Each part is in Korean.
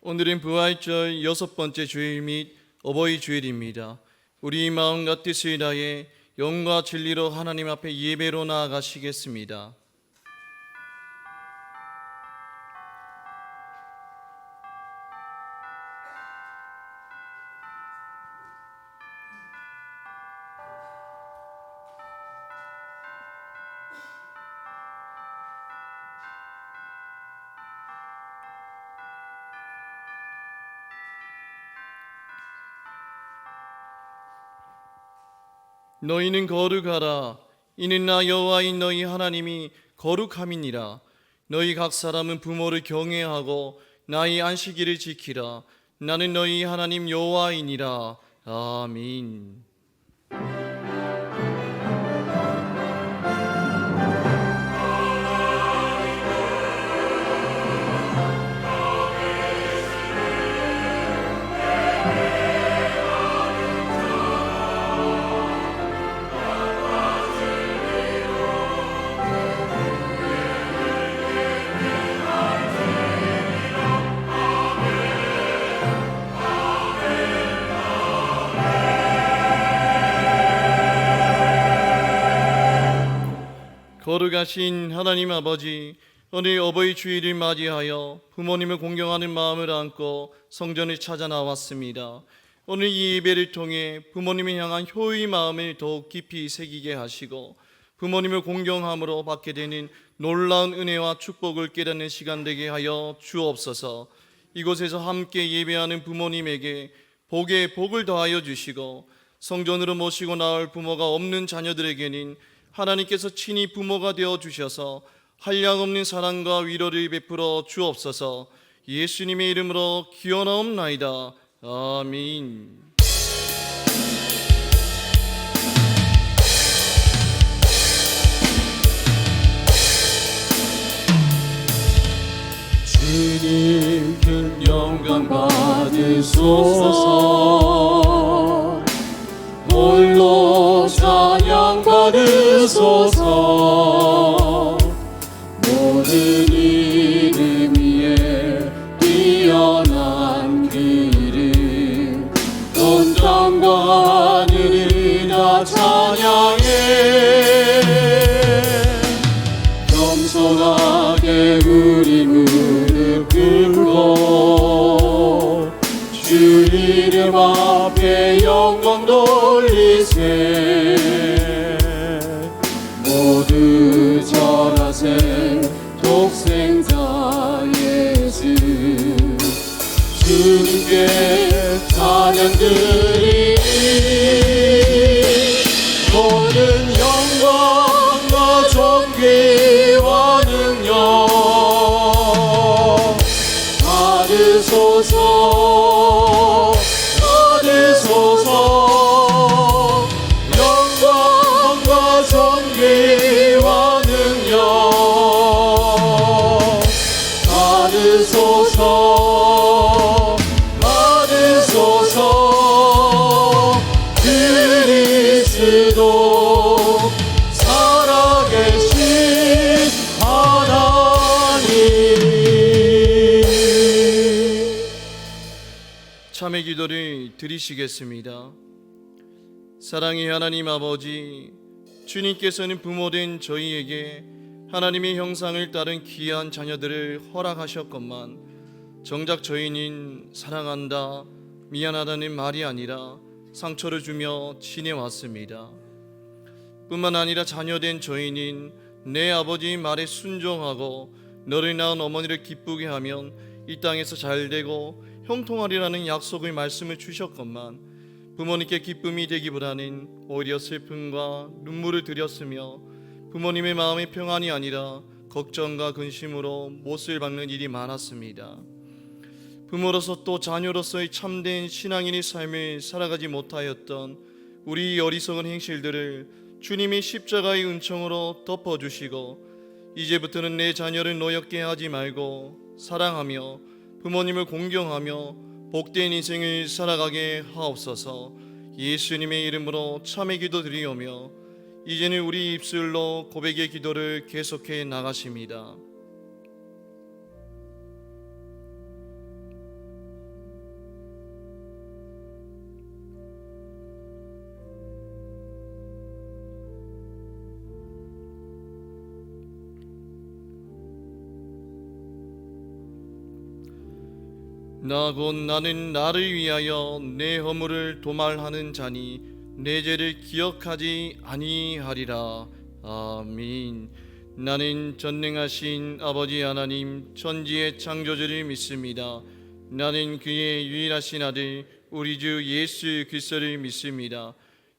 오늘은 부활절 6번째 주일 및 어버이 주일입니다. 우리 마음과 뜻을 다해 영과 진리로 하나님 앞에 예배로 나아가시겠습니다. 너희는 거룩하라. 이는 나 여호와인 너희 하나님이 거룩함이니라. 너희 각 사람은 부모를 경외하고 나의 안식일을 지키라. 나는 너희 하나님 여호와이니라. 아멘. 거룩하신 하나님 아버지, 오늘 어버이 주일을 맞이하여 부모님을 공경하는 마음을 안고 성전을 찾아 나왔습니다. 오늘 이 예배를 통해 부모님을 향한 효의 마음을 더욱 깊이 새기게 하시고 부모님을 공경함으로 받게 되는 놀라운 은혜와 축복을 깨닫는 시간 되게 하여 주옵소서. 이곳에서 함께 예배하는 부모님에게 복에 복을 더하여 주시고 성전으로 모시고 나올 부모가 없는 자녀들에게는 하나님께서 친히 부모가 되어 주셔서 한량없는 사랑과 위로를 베풀어 주옵소서. 예수님의 이름으로 기원하옵나이다. 아멘. 주님 큰 영광 받으소서. 홀로 찬양 받으소서. 모든 이름 위에 뛰어난 그 이름, 온 땅과 하늘이 다 찬양해. 겸손하게 우리 무릎 꿇고 주 이름 앞에 영광 돌리세. 모두 절하세. 독생자 예수 주님께 찬양 드리니 모든 영광과 존귀와 능력 받으소서. 받으소서. 영광과 존귀와 능력 받으소서. 받으소서. 그리스도 살아계신 하나님. 참회 기도를 드리시겠습니다. 사랑의 하나님 아버지, 주님께서는 부모된 저희에게 하나님의 형상을 따른 귀한 자녀들을 허락하셨건만 정작 저희는 사랑한다, 미안하다는 말이 아니라 상처를 주며 지내왔습니다. 뿐만 아니라 자녀된 저희는 내 아버지의 말에 순종하고 너를 낳은 어머니를 기쁘게 하면 이 땅에서 잘되고 형통하리라는 약속의 말씀을 주셨건만 부모님께 기쁨이 되기보다는 오히려 슬픔과 눈물을 들였으며 부모님의 마음의 평안이 아니라 걱정과 근심으로 못을 박는 일이 많았습니다. 부모로서 또 자녀로서의 참된 신앙인의 삶을 살아가지 못하였던 우리 어리석은 행실들을 주님의 십자가의 은총으로 덮어주시고 이제부터는 내 자녀를 노엽게 하지 말고 사랑하며 부모님을 공경하며 복된 인생을 살아가게 하옵소서. 예수님의 이름으로 참회 기도 드리오며 이제는 우리 입술로 고백의 기도를 계속해 나가십니다. 나 곧 나는 나를 위하여 내 허물을 도말하는 자니 내 죄를 기억하지 아니하리라. 아멘. 나는 전능하신 아버지 하나님 천지의 창조주를 믿습니다. 나는 그의 유일하신 아들 우리 주 예수 그리스도를 믿습니다.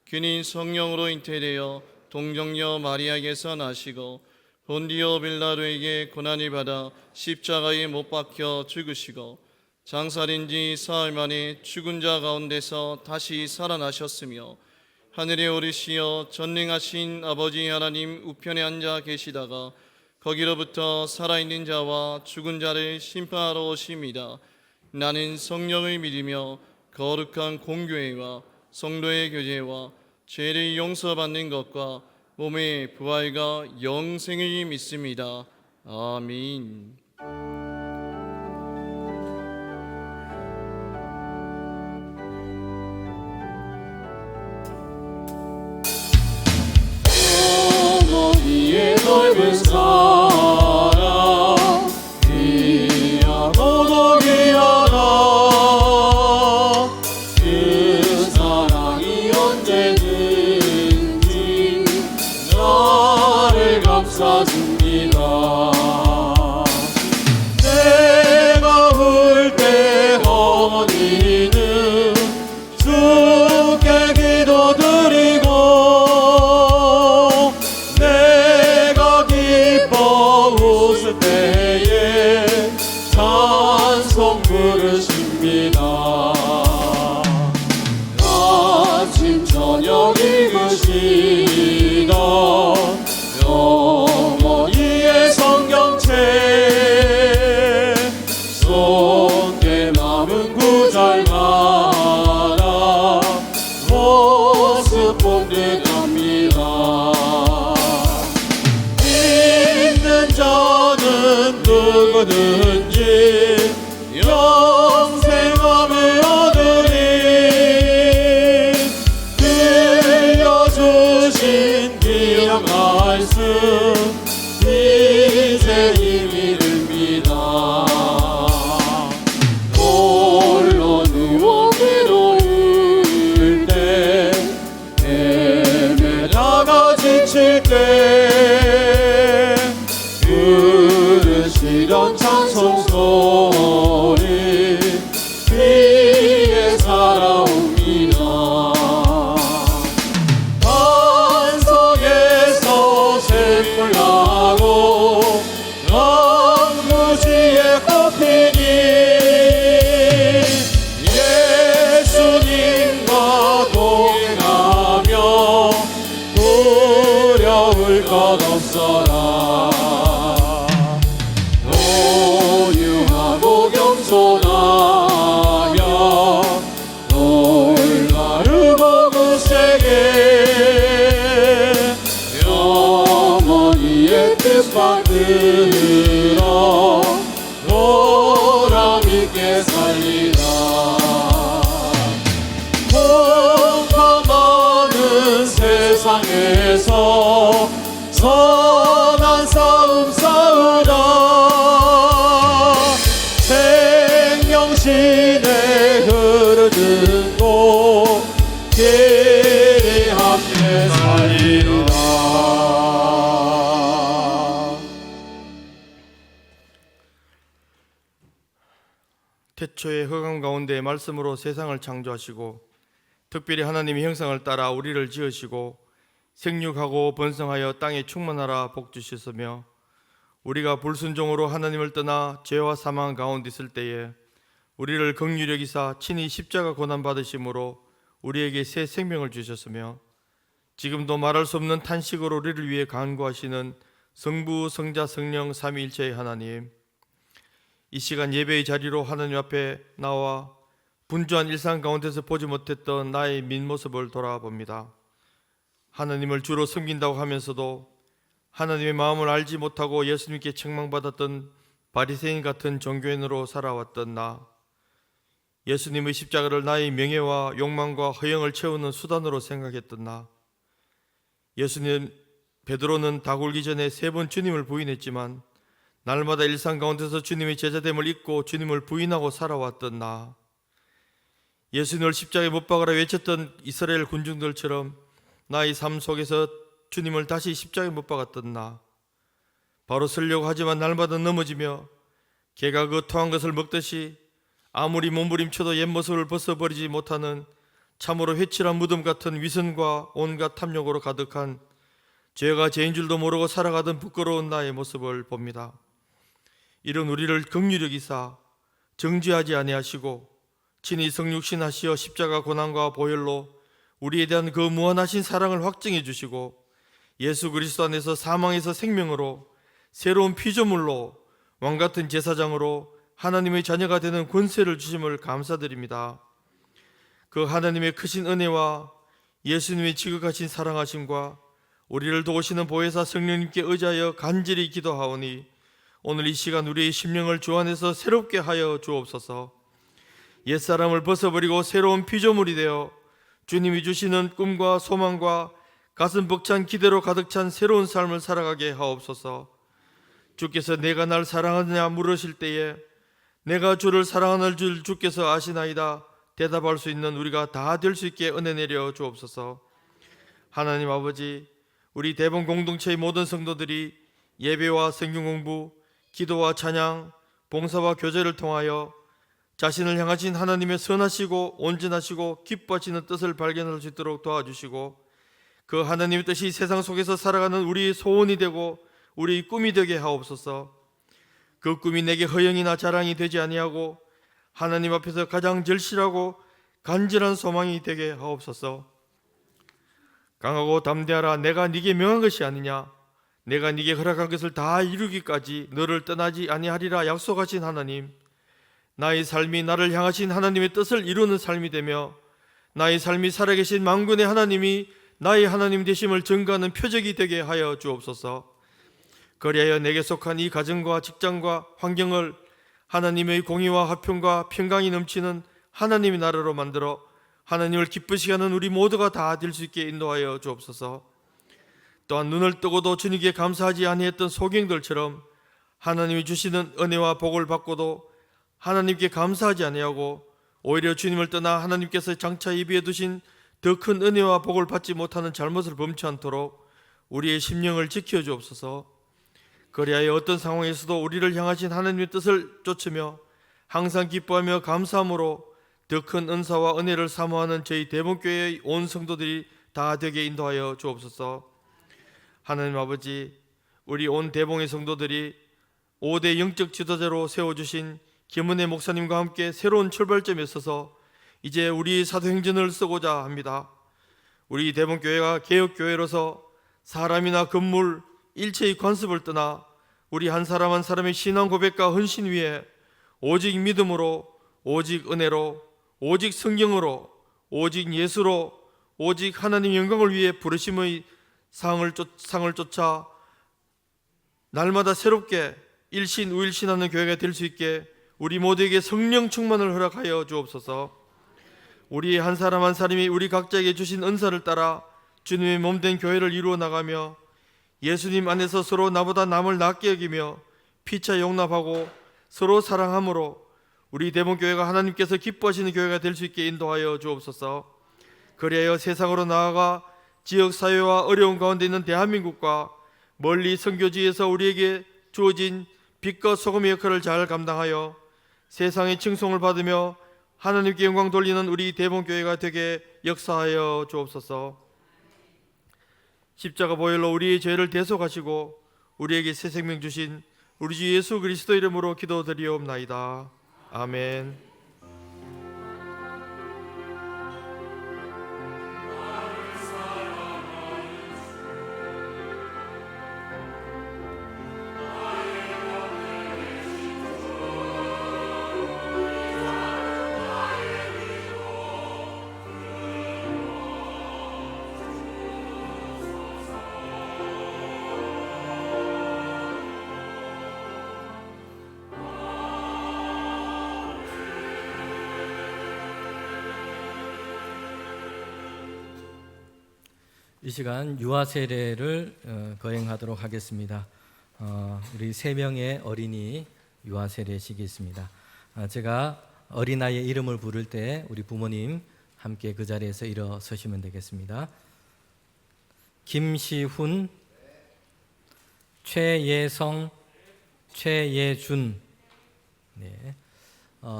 그는 성령으로 잉태되어 동정녀 마리아에게서 나시고 본디오 빌라도에게 고난을 받아 십자가에 못 박혀 죽으시고 장사된 지 사흘 만에 죽은 자 가운데서 다시 살아나셨으며 하늘에 오르시어 전능하신 아버지 하나님 우편에 앉아 계시다가 거기로부터 살아있는 자와 죽은 자를 심판하러 오십니다. 나는 성령을 믿으며 거룩한 공교회와 성도의 교제와 죄를 용서받는 것과 몸의 부활과 영생을 믿습니다. 아멘. 어머니의 넓은 사랑 귀하고도 귀하다. 그 사랑이 언제든지 나를 감싸줍니다. 내가 울 때 어머니는 주께 기도드리고 내가 기뻐 웃을 때에 찬송 부르십니다. 아침 저녁 읽으시던 어머니의 성경책 손에 남은 구절마다 모습 본듯합니다. 믿는 자는 누구든지 영생함을 얻으리. 들려주신 귀한 말씀 이제 힘이 듭니다. 홀로 누워 괴로울 때 헤매다가 지칠 때 부르시던 찬송 소리 귀에 살아옵니다. 반석에서 샘물 나고 왕무지에 꽃피니 예수님과 동행하며 두려울 것 없어라. 노유하고 겸손하며 올바르고 굳세게 어머니의 뜻 받들어 보람있게 살리라. 공파 많은 세상에서 선한 싸움 싸우다 생명신에 흐르는 곳 길이 함께 살리라. 태초의 흑암 가운데 말씀으로 세상을 창조하시고 특별히 하나님의 형상을 따라 우리를 지으시고 생육하고 번성하여 땅에 충만하라 복 주셨으며 우리가 불순종으로 하나님을 떠나 죄와 사망 가운데 있을 때에 우리를 긍휼히 여기사 친히 십자가 고난 받으심으로 우리에게 새 생명을 주셨으며 지금도 말할 수 없는 탄식으로 우리를 위해 간구하시는 성부, 성자, 성령 삼위일체의 하나님, 이 시간 예배의 자리로 하나님 앞에 나와 분주한 일상 가운데서 보지 못했던 나의 민모습을 돌아봅니다. 하나님을 주로 섬긴다고 하면서도 하나님의 마음을 알지 못하고 예수님께 책망받았던 바리새인 같은 종교인으로 살아왔던 나, 예수님의 십자가를 나의 명예와 욕망과 허영을 채우는 수단으로 생각했던 나, 예수님 베드로는 다 굴기 전에 3번 주님을 부인했지만 날마다 일상 가운데서 주님의 제자됨을 잊고 주님을 부인하고 살아왔던 나, 예수님을 십자가에 못 박으라 외쳤던 이스라엘 군중들처럼 나의 삶 속에서 주님을 다시 십자가에 못 박았던 나, 바로 서려고 하지만 날마다 넘어지며 개가 그 토한 것을 먹듯이 아무리 몸부림쳐도 옛 모습을 벗어버리지 못하는 참으로 회칠한 무덤 같은 위선과 온갖 탐욕으로 가득한 죄가 죄인 줄도 모르고 살아가던 부끄러운 나의 모습을 봅니다. 이런 우리를 긍휼히 여기사 정죄하지 아니하시고 친히 성육신하시어 십자가 고난과 보혈로 우리에 대한 그 무한하신 사랑을 확증해 주시고 예수 그리스도 안에서 사망에서 생명으로 새로운 피조물로 왕같은 제사장으로 하나님의 자녀가 되는 권세를 주심을 감사드립니다. 그 하나님의 크신 은혜와 예수님의 지극하신 사랑하심과 우리를 도우시는 보혜사 성령님께 의지하여 간절히 기도하오니 오늘 이 시간 우리의 심령을 주 안에서 새롭게 하여 주옵소서. 옛사람을 벗어버리고 새로운 피조물이 되어 주님이 주시는 꿈과 소망과 가슴 벅찬 기대로 가득 찬 새로운 삶을 살아가게 하옵소서. 주께서 내가 날 사랑하느냐 물으실 때에 내가 주를 사랑하는 줄 주께서 아시나이다 대답할 수 있는 우리가 다 될 수 있게 은혜 내려 주옵소서. 하나님 아버지, 우리 대본 공동체의 모든 성도들이 예배와 성경 공부, 기도와 찬양, 봉사와 교제를 통하여 자신을 향하신 하나님의 선하시고 온전하시고 기뻐하시는 뜻을 발견할 수 있도록 도와주시고 그 하나님의 뜻이 세상 속에서 살아가는 우리의 소원이 되고 우리의 꿈이 되게 하옵소서. 그 꿈이 내게 허영이나 자랑이 되지 아니하고 하나님 앞에서 가장 절실하고 간절한 소망이 되게 하옵소서. 강하고 담대하라. 내가 네게 명한 것이 아니냐. 내가 네게 허락한 것을 다 이루기까지 너를 떠나지 아니하리라 약속하신 하나님, 나의 삶이 나를 향하신 하나님의 뜻을 이루는 삶이 되며 나의 삶이 살아계신 만군의 하나님이 나의 하나님 되심을 증거하는 표적이 되게 하여 주옵소서. 그리하여 내게 속한 이 가정과 직장과 환경을 하나님의 공의와 화평과 평강이 넘치는 하나님의 나라로 만들어 하나님을 기쁘시게 하는 우리 모두가 다 될 수 있게 인도하여 주옵소서. 또한 눈을 뜨고도 주님께 감사하지 아니했던 소경들처럼 하나님이 주시는 은혜와 복을 받고도 하나님께 감사하지 아니하고 오히려 주님을 떠나 하나님께서 장차 예비해 두신 더 큰 은혜와 복을 받지 못하는 잘못을 범치 않도록 우리의 심령을 지켜 주옵소서. 그리하여 어떤 상황에서도 우리를 향하신 하나님의 뜻을 쫓으며 항상 기뻐하며 감사함으로 더 큰 은사와 은혜를 사모하는 저희 대본교회의 온 성도들이 다 되게 인도하여 주옵소서. 하나님 아버지, 우리 온 대봉의 성도들이 5대 영적 지도자로 세워주신 김은혜 목사님과 함께 새로운 출발점에 서서 이제 우리 사도행전을 쓰고자 합니다. 우리 대봉교회가 개혁교회로서 사람이나 건물, 일체의 관습을 떠나 우리 한 사람 한 사람의 신앙 고백과 헌신 위에 오직 믿음으로, 오직 은혜로, 오직 성경으로, 오직 예수로, 오직 하나님 영광을 위해 부르심의 상을 쫓아 날마다 새롭게 일신 우일신하는 교회가 될 수 있게 우리 모두에게 성령 충만을 허락하여 주옵소서. 우리 한 사람 한 사람이 우리 각자에게 주신 은사를 따라 주님의 몸된 교회를 이루어 나가며 예수님 안에서 서로 나보다 남을 낫게 여기며 피차 용납하고 서로 사랑함으로 우리 대본교회가 하나님께서 기뻐하시는 교회가 될 수 있게 인도하여 주옵소서. 그리하여 세상으로 나아가 지역사회와 어려운 가운데 있는 대한민국과 멀리 선교지에서 우리에게 주어진 빛과 소금의 역할을 잘 감당하여 세상의 칭송을 받으며 하나님께 영광 돌리는 우리 대본교회가 되게 역사하여 주옵소서. 십자가 보혈로 우리의 죄를 대속하시고 우리에게 새 생명 주신 우리 주 예수 그리스도 이름으로 기도드리옵나이다. 아멘. 이 시간 유아 세례를 거행하도록 하겠습니다. 우리 세 명의 어린이 유아 세례식이 있습니다. 제가 어린아이의 이름을 부를 때 우리 부모님 함께 그 자리에서 일어서시면 되겠습니다. 김시훈, 최예성, 최예준. 네.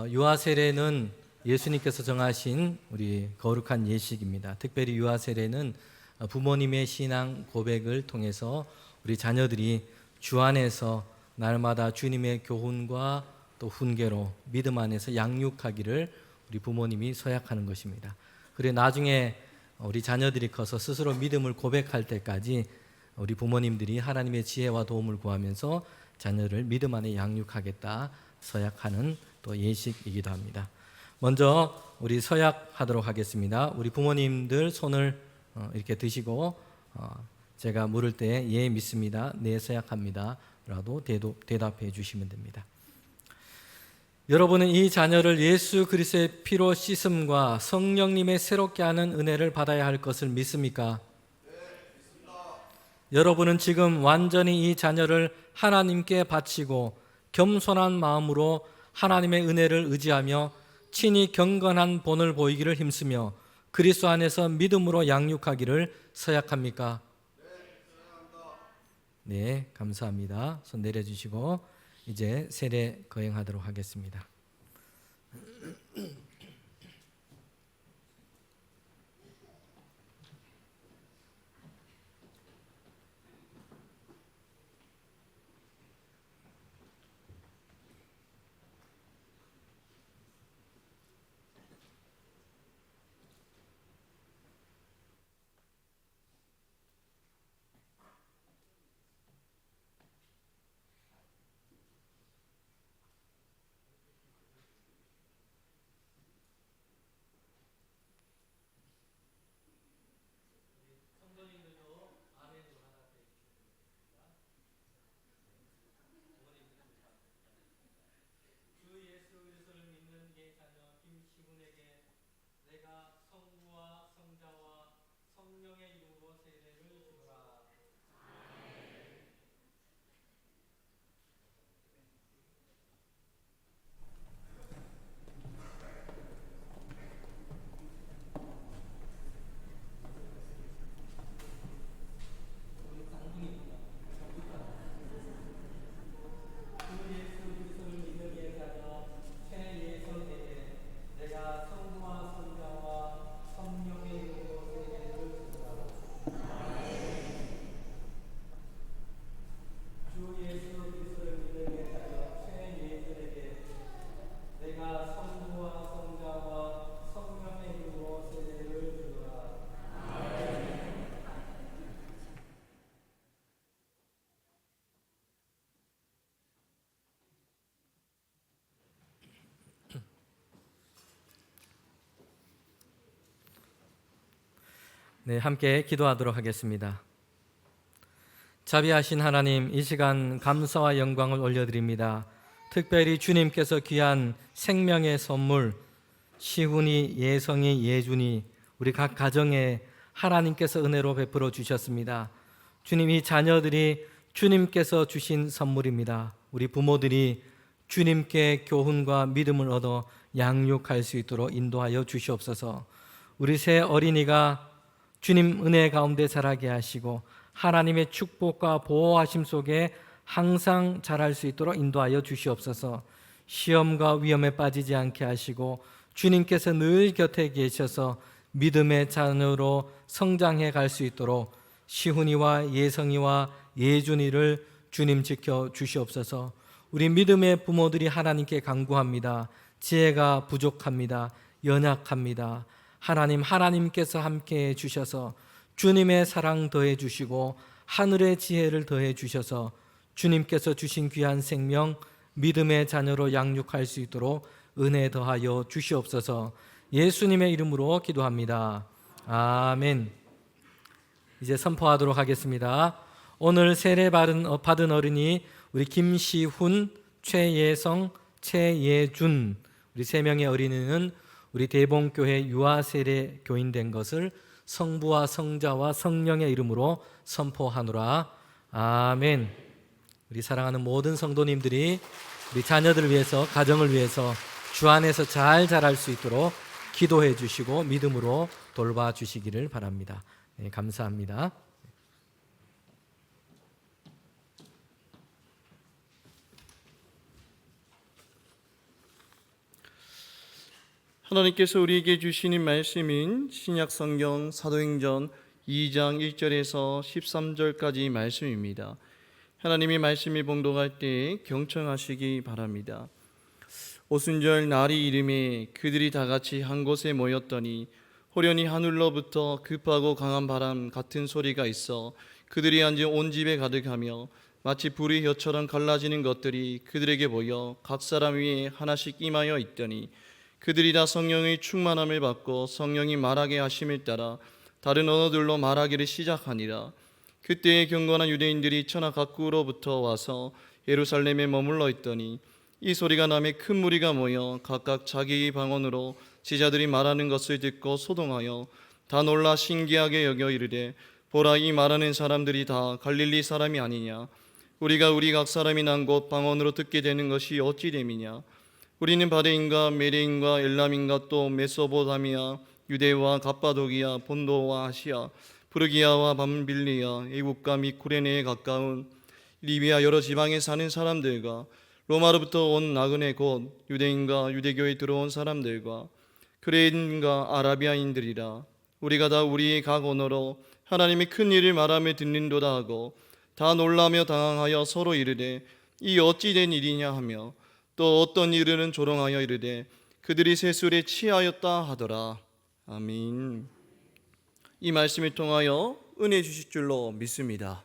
유아 세례는 예수님께서 정하신 우리 거룩한 예식입니다. 특별히 유아 세례는 부모님의 신앙 고백을 통해서 우리 자녀들이 주 안에서 날마다 주님의 교훈과 또 훈계로 믿음 안에서 양육하기를 우리 부모님이 서약하는 것입니다. 그리고 나중에 우리 자녀들이 커서 스스로 믿음을 고백할 때까지 우리 부모님들이 하나님의 지혜와 도움을 구하면서 자녀를 믿음 안에 양육하겠다 서약하는 또 예식이기도 합니다. 먼저 우리 서약하도록 하겠습니다. 우리 부모님들 손을 이렇게 드시고 제가 물을 때 예 믿습니다, 네 서약합니다 라도 대답해 주시면 됩니다. 여러분은 이 자녀를 예수 그리스도의 피로 씻음과 성령님의 새롭게 하는 은혜를 받아야 할 것을 믿습니까? 네, 믿습니다. 여러분은 지금 완전히 이 자녀를 하나님께 바치고 겸손한 마음으로 하나님의 은혜를 의지하며 친히 경건한 본을 보이기를 힘쓰며 그리스도 안에서 믿음으로 양육하기를 서약합니까? 네, 감사합니다. 손 내려주시고 이제 세례 거행하도록 하겠습니다. 네, 함께 기도하도록 하겠습니다. 자비하신 하나님, 이 시간 감사와 영광을 올려드립니다. 특별히 주님께서 귀한 생명의 선물 시훈이, 예성이, 예준이 우리 각 가정에 하나님께서 은혜로 베풀어 주셨습니다. 주님, 이 자녀들이 주님께서 주신 선물입니다. 우리 부모들이 주님께 교훈과 믿음을 얻어 양육할 수 있도록 인도하여 주시옵소서. 우리 새 어린이가 주님 은혜 가운데 자라게 하시고 하나님의 축복과 보호하심 속에 항상 자랄 수 있도록 인도하여 주시옵소서. 시험과 위험에 빠지지 않게 하시고 주님께서 늘 곁에 계셔서 믿음의 자녀로 성장해 갈 수 있도록 시훈이와 예성이와 예준이를 주님 지켜 주시옵소서. 우리 믿음의 부모들이 하나님께 간구합니다. 지혜가 부족합니다. 연약합니다. 하나님께서 함께해 주셔서 주님의 사랑 더해 주시고 하늘의 지혜를 더해 주셔서 주님께서 주신 귀한 생명 믿음의 자녀로 양육할 수 있도록 은혜 더하여 주시옵소서. 예수님의 이름으로 기도합니다. 아멘. 이제 선포하도록 하겠습니다. 오늘 세례 받은 어른이 우리 김시훈, 최예성, 최예준 우리 세 명의 어린이는 우리 대봉교회 유아세례 교인된 것을 성부와 성자와 성령의 이름으로 선포하노라. 아멘. 우리 사랑하는 모든 성도님들이 우리 자녀들을 위해서, 가정을 위해서 주 안에서 잘 자랄 수 있도록 기도해 주시고 믿음으로 돌봐 주시기를 바랍니다. 네, 감사합니다. 하나님께서 우리에게 주시는 말씀인 신약성경 사도행전 2장 1절에서 13절까지 말씀입니다. 하나님의 말씀을 봉독할 때 경청하시기 바랍니다. 오순절 날이 이름에 그들이 다 같이 한 곳에 모였더니 호련히 하늘로부터 급하고 강한 바람 같은 소리가 있어 그들이 앉은 온 집에 가득하며 마치 불의 혀처럼 갈라지는 것들이 그들에게 보여 각 사람 위에 하나씩 임하여 있더니 그들이 다 성령의 충만함을 받고 성령이 말하게 하심을 따라 다른 언어들로 말하기를 시작하니라. 그때에 경건한 유대인들이 천하 각국으로부터 와서 예루살렘에 머물러 있더니 이 소리가 나매 큰 무리가 모여 각각 자기의 방언으로 제자들이 말하는 것을 듣고 소동하여 다 놀라 신기하게 여겨 이르되 보라, 이 말하는 사람들이 다 갈릴리 사람이 아니냐? 우리가 우리 각 사람이 난 곳 방언으로 듣게 되는 것이 어찌 됨이냐? 우리는 바레인과 메레인과 엘람인과 또 메소보다미아, 유대와 갑바도기아, 본도와 아시아, 프르기아와 밤빌리아, 애국과 및 구레네에 가까운 리비아 여러 지방에 사는 사람들과 로마로부터 온 나그네 곧 유대인과 유대교에 들어온 사람들과 크레인과 아라비아인들이라. 우리가 다 우리의 각 언어로 하나님의 큰 일을 말하며 듣는도다 하고 다 놀라며 당황하여 서로 이르되 이 어찌 된 일이냐 하며 또 어떤 이들은 조롱하여 이르되 그들이 세술에 취하였다 하더라. 아멘. 이 말씀을 통하여 은혜 주실 줄로 믿습니다.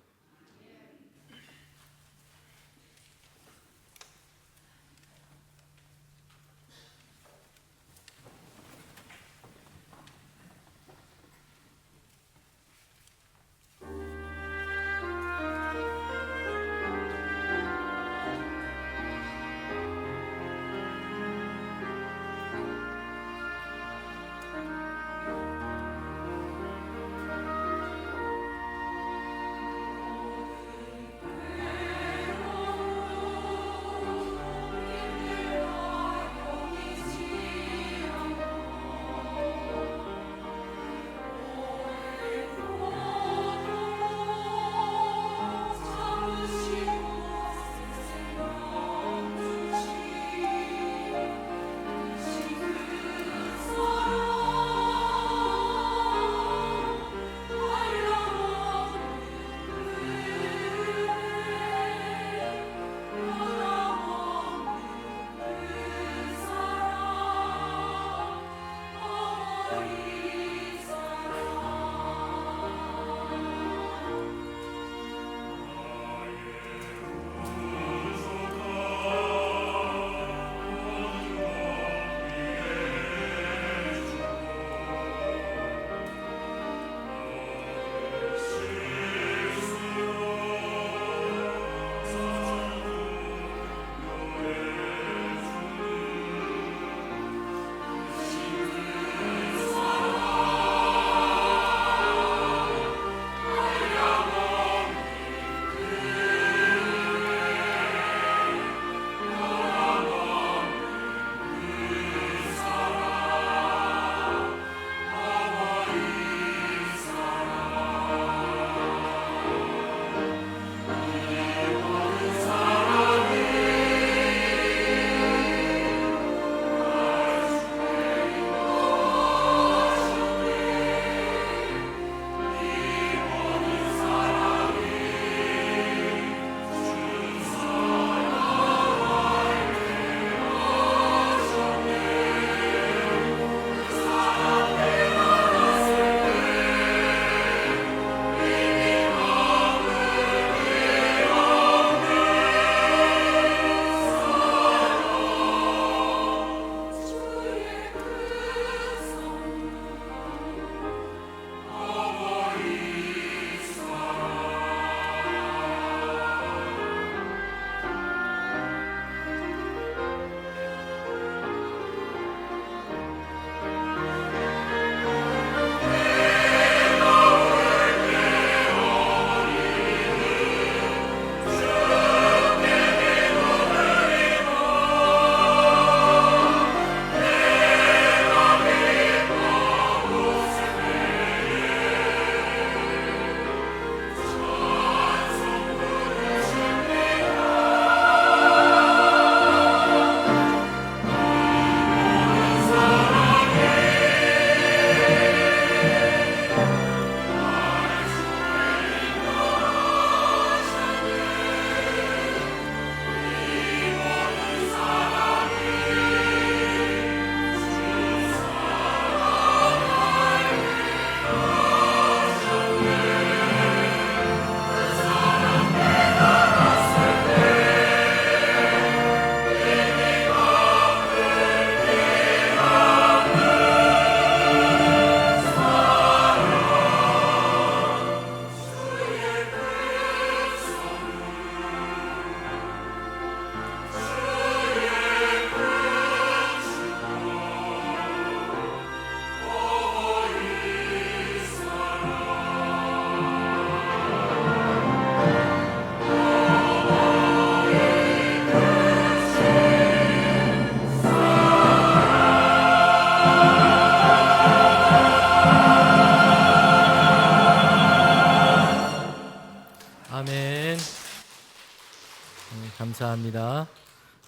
감사합니다.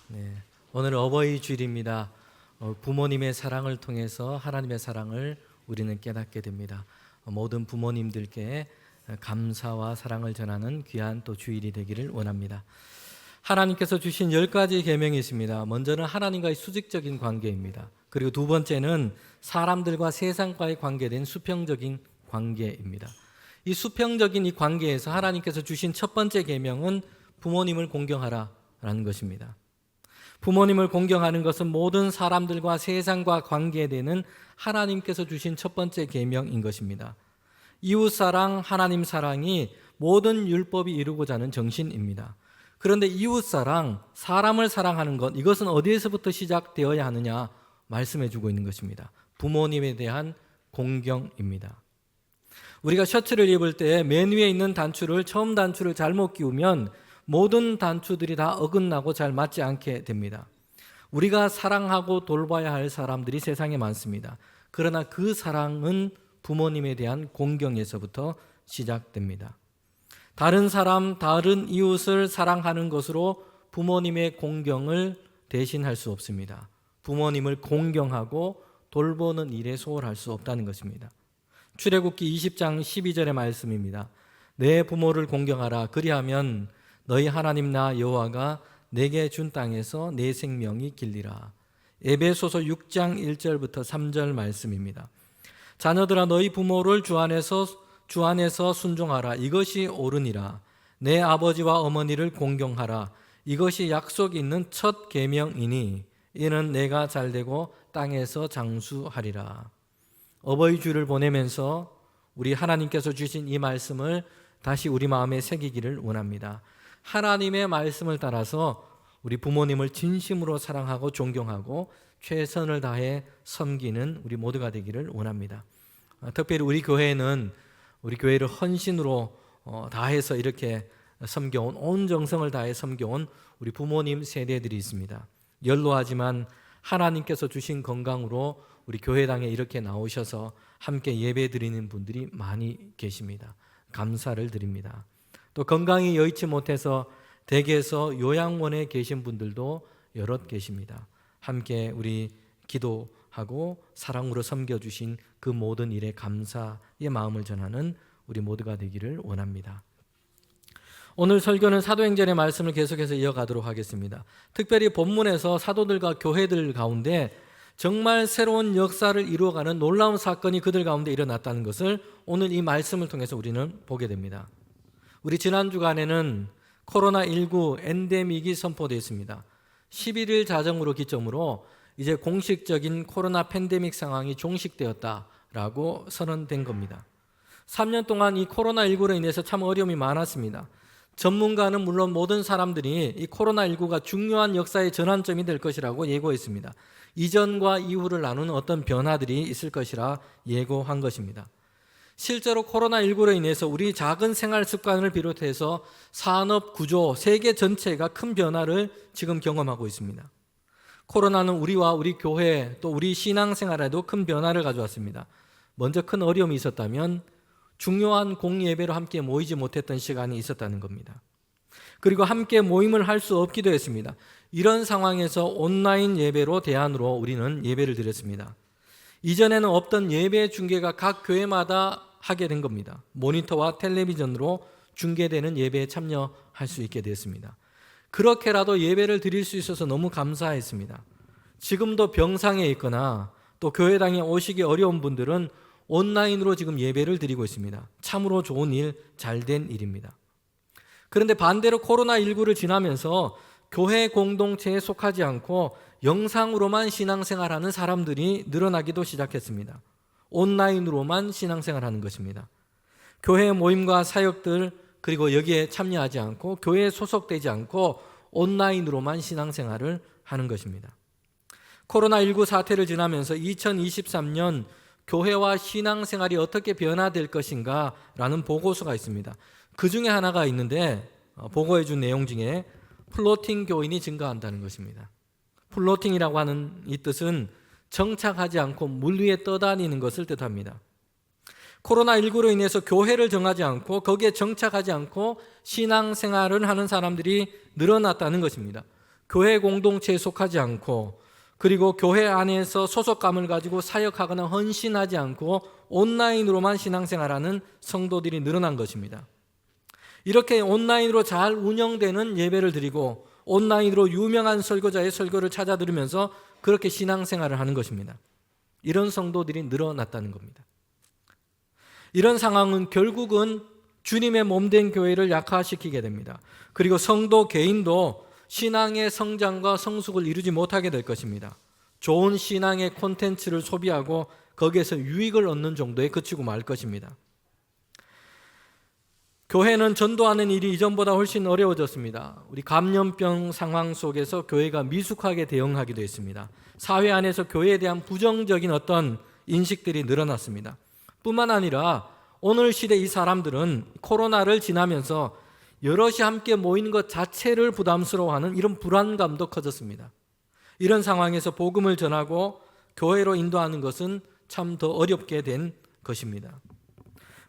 네, 오늘 어버이 주일입니다. 부모님의 사랑을 통해서 하나님의 사랑을 우리는 깨닫게 됩니다. 모든 부모님들께 감사와 사랑을 전하는 귀한 또 주일이 되기를 원합니다. 하나님께서 주신 10가지 계명이 있습니다. 먼저는 하나님과의 수직적인 관계입니다. 그리고 두 번째는 사람들과 세상과의 관계된 수평적인 관계입니다. 이 수평적인 이 관계에서 하나님께서 주신 첫 번째 계명은 부모님을 공경하라라는 것입니다. 부모님을 공경하는 것은 모든 사람들과 세상과 관계되는 하나님께서 주신 첫 번째 계명인 것입니다. 이웃사랑, 하나님 사랑이 모든 율법이 이루고자 하는 정신입니다. 그런데 이웃사랑, 사람을 사랑하는 것, 이것은 어디에서부터 시작되어야 하느냐 말씀해 주고 있는 것입니다. 부모님에 대한 공경입니다. 우리가 셔츠를 입을 때 맨 위에 있는 단추를 처음 단추를 잘못 끼우면 모든 단추들이 다 어긋나고 잘 맞지 않게 됩니다. 우리가 사랑하고 돌봐야 할 사람들이 세상에 많습니다. 그러나 그 사랑은 부모님에 대한 공경에서부터 시작됩니다. 다른 사람, 다른 이웃을 사랑하는 것으로 부모님의 공경을 대신할 수 없습니다. 부모님을 공경하고 돌보는 일에 소홀할 수 없다는 것입니다. 출애굽기 20장 12절의 말씀입니다. 내 부모를 공경하라. 그리하면 너희 하나님 나 여호와가 내게 준 땅에서 내 생명이 길리라. 에베소서 6장 1절부터 3절 말씀입니다. 자녀들아 너희 부모를 주 안에서 순종하라. 이것이 옳으니라. 내 아버지와 어머니를 공경하라. 이것이 약속이 있는 첫 계명이니 이는 내가 잘되고 땅에서 장수하리라. 어버이 주를 보내면서 우리 하나님께서 주신 이 말씀을 다시 우리 마음에 새기기를 원합니다. 하나님의 말씀을 따라서 우리 부모님을 진심으로 사랑하고 존경하고 최선을 다해 섬기는 우리 모두가 되기를 원합니다. 특별히 우리 교회는 우리 교회를 헌신으로 다해서 이렇게 섬겨온, 온 정성을 다해 섬겨온 우리 부모님 세대들이 있습니다. 연로하지만 하나님께서 주신 건강으로 우리 교회당에 이렇게 나오셔서 함께 예배 드리는 분들이 많이 계십니다. 감사를 드립니다. 또 건강이 여의치 못해서 댁에서 요양원에 계신 분들도 여럿 계십니다. 함께 우리 기도하고 사랑으로 섬겨주신 그 모든 일에 감사의 마음을 전하는 우리 모두가 되기를 원합니다. 오늘 설교는 사도행전의 말씀을 계속해서 이어가도록 하겠습니다. 특별히 본문에서 사도들과 교회들 가운데 정말 새로운 역사를 이루어가는 놀라운 사건이 그들 가운데 일어났다는 것을 오늘 이 말씀을 통해서 우리는 보게 됩니다. 우리 지난 주간에는 코로나19 엔데믹이 선포되었습니다. 11일 자정으로 기점으로 이제 공식적인 코로나 팬데믹 상황이 종식되었다라고 선언된 겁니다. 3년 동안 이 코로나19로 인해서 참 어려움이 많았습니다. 전문가는 물론 모든 사람들이 이 코로나19가 중요한 역사의 전환점이 될 것이라고 예고했습니다. 이전과 이후를 나누는 어떤 변화들이 있을 것이라 예고한 것입니다. 실제로 코로나19로 인해서 우리 작은 생활 습관을 비롯해서 산업 구조, 세계 전체가 큰 변화를 지금 경험하고 있습니다. 코로나는 우리와 우리 교회 또 우리 신앙생활에도 큰 변화를 가져왔습니다. 먼저 큰 어려움이 있었다면 중요한 공예배로 함께 모이지 못했던 시간이 있었다는 겁니다. 그리고 함께 모임을 할 수 없기도 했습니다. 이런 상황에서 온라인 예배로 대안으로 우리는 예배를 드렸습니다. 이전에는 없던 예배 중계가 각 교회마다 하게 된 겁니다. 모니터와 텔레비전으로 중계되는 예배에 참여할 수 있게 됐습니다. 그렇게라도 예배를 드릴 수 있어서 너무 감사했습니다. 지금도 병상에 있거나 또 교회당에 오시기 어려운 분들은 온라인으로 지금 예배를 드리고 있습니다. 참으로 좋은 일, 잘된 일입니다. 그런데 반대로 코로나19를 지나면서 교회 공동체에 속하지 않고 영상으로만 신앙생활하는 사람들이 늘어나기도 시작했습니다. 온라인으로만 신앙생활하는 것입니다. 교회 모임과 사역들 그리고 여기에 참여하지 않고 교회에 소속되지 않고 온라인으로만 신앙생활을 하는 것입니다. 코로나19 사태를 지나면서 2023년 교회와 신앙생활이 어떻게 변화될 것인가 라는 보고서가 있습니다. 그 중에 하나가 있는데 보고해 준 내용 중에 플로팅 교인이 증가한다는 것입니다. 플로팅이라고 하는 이 뜻은 정착하지 않고 물 위에 떠다니는 것을 뜻합니다. 코로나19로 인해서 교회를 정하지 않고 거기에 정착하지 않고 신앙생활을 하는 사람들이 늘어났다는 것입니다. 교회 공동체에 속하지 않고 그리고 교회 안에서 소속감을 가지고 사역하거나 헌신하지 않고 온라인으로만 신앙생활하는 성도들이 늘어난 것입니다. 이렇게 온라인으로 잘 운영되는 예배를 드리고 온라인으로 유명한 설교자의 설교를 찾아 들으면서 그렇게 신앙생활을 하는 것입니다. 이런 성도들이 늘어났다는 겁니다. 이런 상황은 결국은 주님의 몸된 교회를 약화시키게 됩니다. 그리고 성도 개인도 신앙의 성장과 성숙을 이루지 못하게 될 것입니다. 좋은 신앙의 콘텐츠를 소비하고 거기에서 유익을 얻는 정도에 그치고 말 것입니다. 교회는 전도하는 일이 이전보다 훨씬 어려워졌습니다. 우리 감염병 상황 속에서 교회가 미숙하게 대응하기도 했습니다. 사회 안에서 교회에 대한 부정적인 어떤 인식들이 늘어났습니다. 뿐만 아니라 오늘 시대 이 사람들은 코로나를 지나면서 여럿이 함께 모이는 것 자체를 부담스러워하는 이런 불안감도 커졌습니다. 이런 상황에서 복음을 전하고 교회로 인도하는 것은 참 더 어렵게 된 것입니다.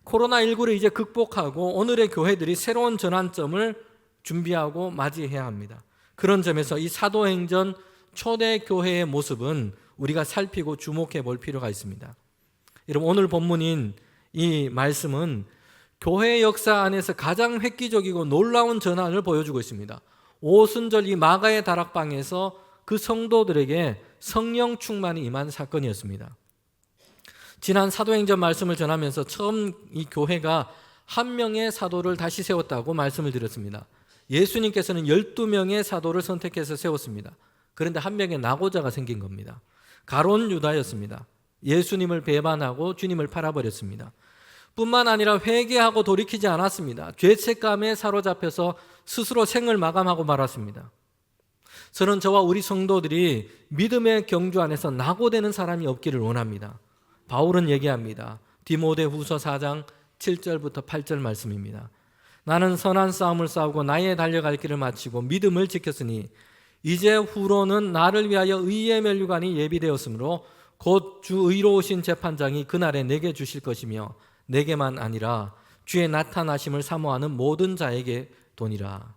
코로나19를 이제 극복하고 오늘의 교회들이 새로운 전환점을 준비하고 맞이해야 합니다. 그런 점에서 이 사도행전 초대교회의 모습은 우리가 살피고 주목해 볼 필요가 있습니다. 여러분, 오늘 본문인 이 말씀은 교회 역사 안에서 가장 획기적이고 놀라운 전환을 보여주고 있습니다. 오순절 이 마가의 다락방에서 그 성도들에게 성령 충만이 임한 사건이었습니다. 지난 사도행전 말씀을 전하면서 처음 이 교회가 한 명의 사도를 다시 세웠다고 말씀을 드렸습니다. 예수님께서는 12명의 사도를 선택해서 세웠습니다. 그런데 한 명의 낙오자가 생긴 겁니다. 가론 유다였습니다. 예수님을 배반하고 주님을 팔아버렸습니다. 뿐만 아니라 회개하고 돌이키지 않았습니다. 죄책감에 사로잡혀서 스스로 생을 마감하고 말았습니다. 저는 저와 우리 성도들이 믿음의 경주 안에서 낙오되는 사람이 없기를 원합니다. 바울은 얘기합니다. 디모데후서 4장 7절부터 8절 말씀입니다. 나는 선한 싸움을 싸우고 나의 달려갈 길을 마치고 믿음을 지켰으니 이제 후로는 나를 위하여 의의 면류관이 예비되었으므로 곧 주 의로우신 재판장이 그날에 내게 주실 것이며 내게만 아니라 주의 나타나심을 사모하는 모든 자에게 도니라.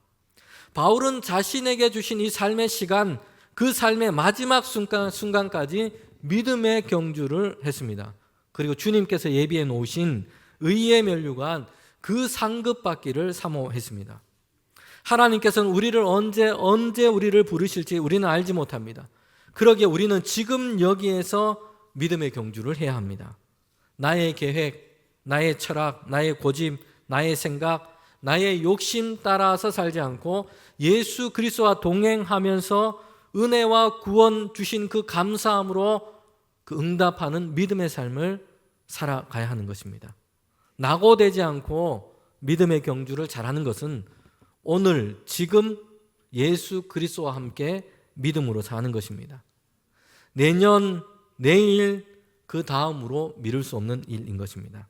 바울은 자신에게 주신 이 삶의 시간, 그 삶의 마지막 순간까지 믿음의 경주를 했습니다. 그리고 주님께서 예비해 놓으신 의의 면류관, 그 상급받기를 사모했습니다. 하나님께서는 우리를 언제 우리를 부르실지 우리는 알지 못합니다. 그러기에 우리는 지금 여기에서 믿음의 경주를 해야 합니다. 나의 계획, 나의 철학, 나의 고집, 나의 생각, 나의 욕심 따라서 살지 않고 예수 그리스도와 동행하면서 은혜와 구원 주신 그 감사함으로 그 응답하는 믿음의 삶을 살아가야 하는 것입니다. 낙오되지 않고 믿음의 경주를 잘하는 것은 오늘 지금 예수 그리스도와 함께 믿음으로 사는 것입니다. 내년, 내일, 그 다음으로 미룰 수 없는 일인 것입니다.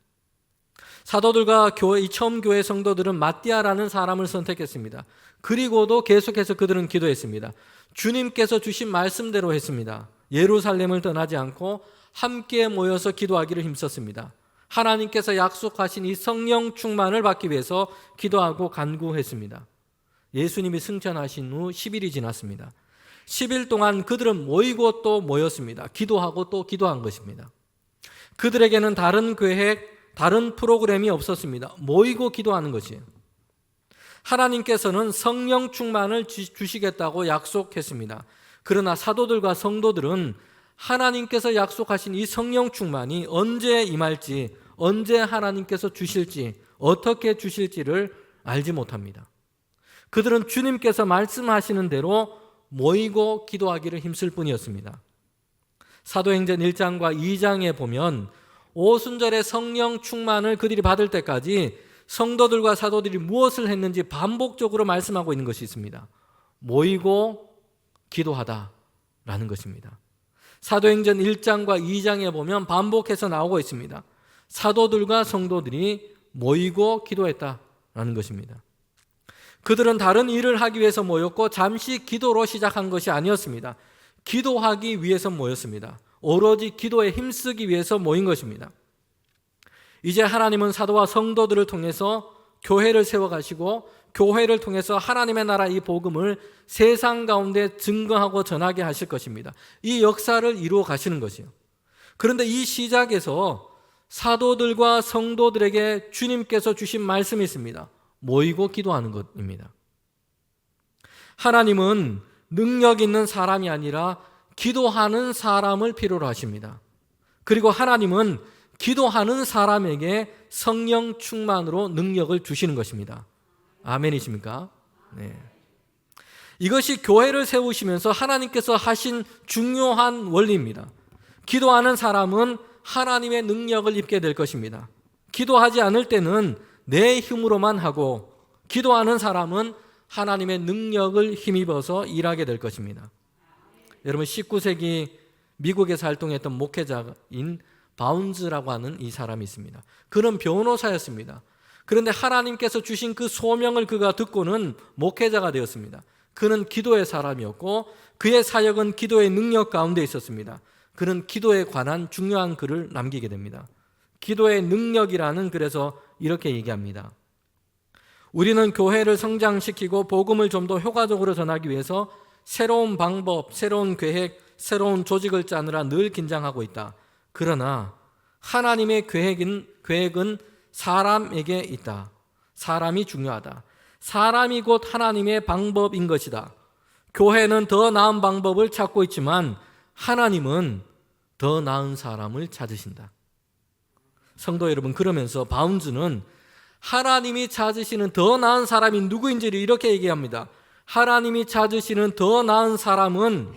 사도들과 이 처음 교회 성도들은 마띠아라는 사람을 선택했습니다. 그리고도 계속해서 그들은 기도했습니다. 주님께서 주신 말씀대로 했습니다. 예루살렘을 떠나지 않고 함께 모여서 기도하기를 힘썼습니다. 하나님께서 약속하신 이 성령 충만을 받기 위해서 기도하고 간구했습니다. 예수님이 승천하신 후 10일이 지났습니다. 10일 동안 그들은 모이고 또 모였습니다. 기도하고 또 기도한 것입니다. 그들에게는 다른 계획, 다른 프로그램이 없었습니다. 모이고 기도하는 것이에요. 하나님께서는 성령 충만을 주시겠다고 약속했습니다. 그러나 사도들과 성도들은 하나님께서 약속하신 이 성령 충만이 언제 임할지, 언제 하나님께서 주실지, 어떻게 주실지를 알지 못합니다. 그들은 주님께서 말씀하시는 대로 모이고 기도하기를 힘쓸 뿐이었습니다. 사도행전 1장과 2장에 보면 오순절의 성령 충만을 그들이 받을 때까지 성도들과 사도들이 무엇을 했는지 반복적으로 말씀하고 있는 것이 있습니다. 모이고 기도하다라는 것입니다. 사도행전 1장과 2장에 보면 반복해서 나오고 있습니다. 사도들과 성도들이 모이고 기도했다라는 것입니다. 그들은 다른 일을 하기 위해서 모였고 잠시 기도로 시작한 것이 아니었습니다. 기도하기 위해서 모였습니다. 오로지 기도에 힘쓰기 위해서 모인 것입니다. 이제 하나님은 사도와 성도들을 통해서 교회를 세워가시고 교회를 통해서 하나님의 나라 이 복음을 세상 가운데 증거하고 전하게 하실 것입니다. 이 역사를 이루어 가시는 것이요. 그런데 이 시작에서 사도들과 성도들에게 주님께서 주신 말씀이 있습니다. 모이고 기도하는 것입니다. 하나님은 능력 있는 사람이 아니라 기도하는 사람을 필요로 하십니다. 그리고 하나님은 기도하는 사람에게 성령 충만으로 능력을 주시는 것입니다. 아멘이십니까? 네. 이것이 교회를 세우시면서 하나님께서 하신 중요한 원리입니다. 기도하는 사람은 하나님의 능력을 입게 될 것입니다. 기도하지 않을 때는 내 힘으로만 하고 기도하는 사람은 하나님의 능력을 힘입어서 일하게 될 것입니다. 여러분 19세기 미국에서 활동했던 목회자인 바운즈라고 하는 이 사람이 있습니다. 그는 변호사였습니다. 그런데 하나님께서 주신 그 소명을 그가 듣고는 목회자가 되었습니다. 그는 기도의 사람이었고 그의 사역은 기도의 능력 가운데 있었습니다. 그는 기도에 관한 중요한 글을 남기게 됩니다. 기도의 능력이라는 글에서 이렇게 얘기합니다. 우리는 교회를 성장시키고 복음을 좀 더 효과적으로 전하기 위해서 새로운 방법, 새로운 계획, 새로운 조직을 짜느라 늘 긴장하고 있다. 그러나 하나님의 계획은 사람에게 있다. 사람이 중요하다. 사람이 곧 하나님의 방법인 것이다. 교회는 더 나은 방법을 찾고 있지만 하나님은 더 나은 사람을 찾으신다. 성도 여러분, 그러면서 바운즈는 하나님이 찾으시는 더 나은 사람이 누구인지를 이렇게 얘기합니다. 하나님이 찾으시는 더 나은 사람은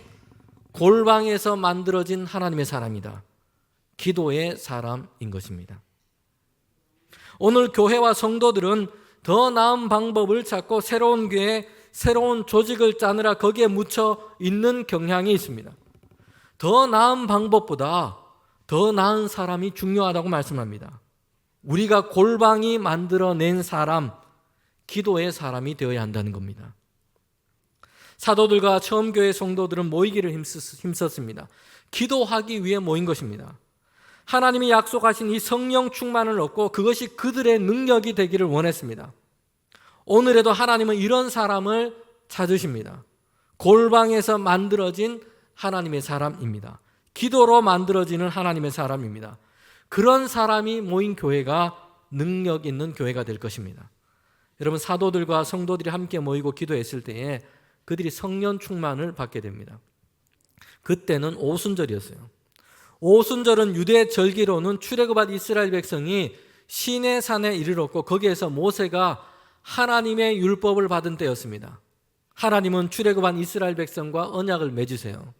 골방에서 만들어진 하나님의 사람이다. 기도의 사람인 것입니다. 오늘 교회와 성도들은 더 나은 방법을 찾고 새로운 교회, 새로운 조직을 짜느라 거기에 묻혀 있는 경향이 있습니다. 더 나은 방법보다 더 나은 사람이 중요하다고 말씀합니다. 우리가 골방이 만들어낸 사람, 기도의 사람이 되어야 한다는 겁니다. 사도들과 처음 교회 성도들은 모이기를 힘썼습니다. 기도하기 위해 모인 것입니다. 하나님이 약속하신 이 성령 충만을 얻고 그것이 그들의 능력이 되기를 원했습니다. 오늘에도 하나님은 이런 사람을 찾으십니다. 골방에서 만들어진 하나님의 사람입니다. 기도로 만들어지는 하나님의 사람입니다. 그런 사람이 모인 교회가 능력 있는 교회가 될 것입니다. 여러분, 사도들과 성도들이 함께 모이고 기도했을 때에 그들이 성령 충만을 받게 됩니다. 그때는 오순절이었어요. 오순절은 유대 절기로는 출애굽한 이스라엘 백성이 시내 산에 이르렀고 거기에서 모세가 하나님의 율법을 받은 때였습니다. 하나님은 출애굽한 이스라엘 백성과 언약을 맺으세요.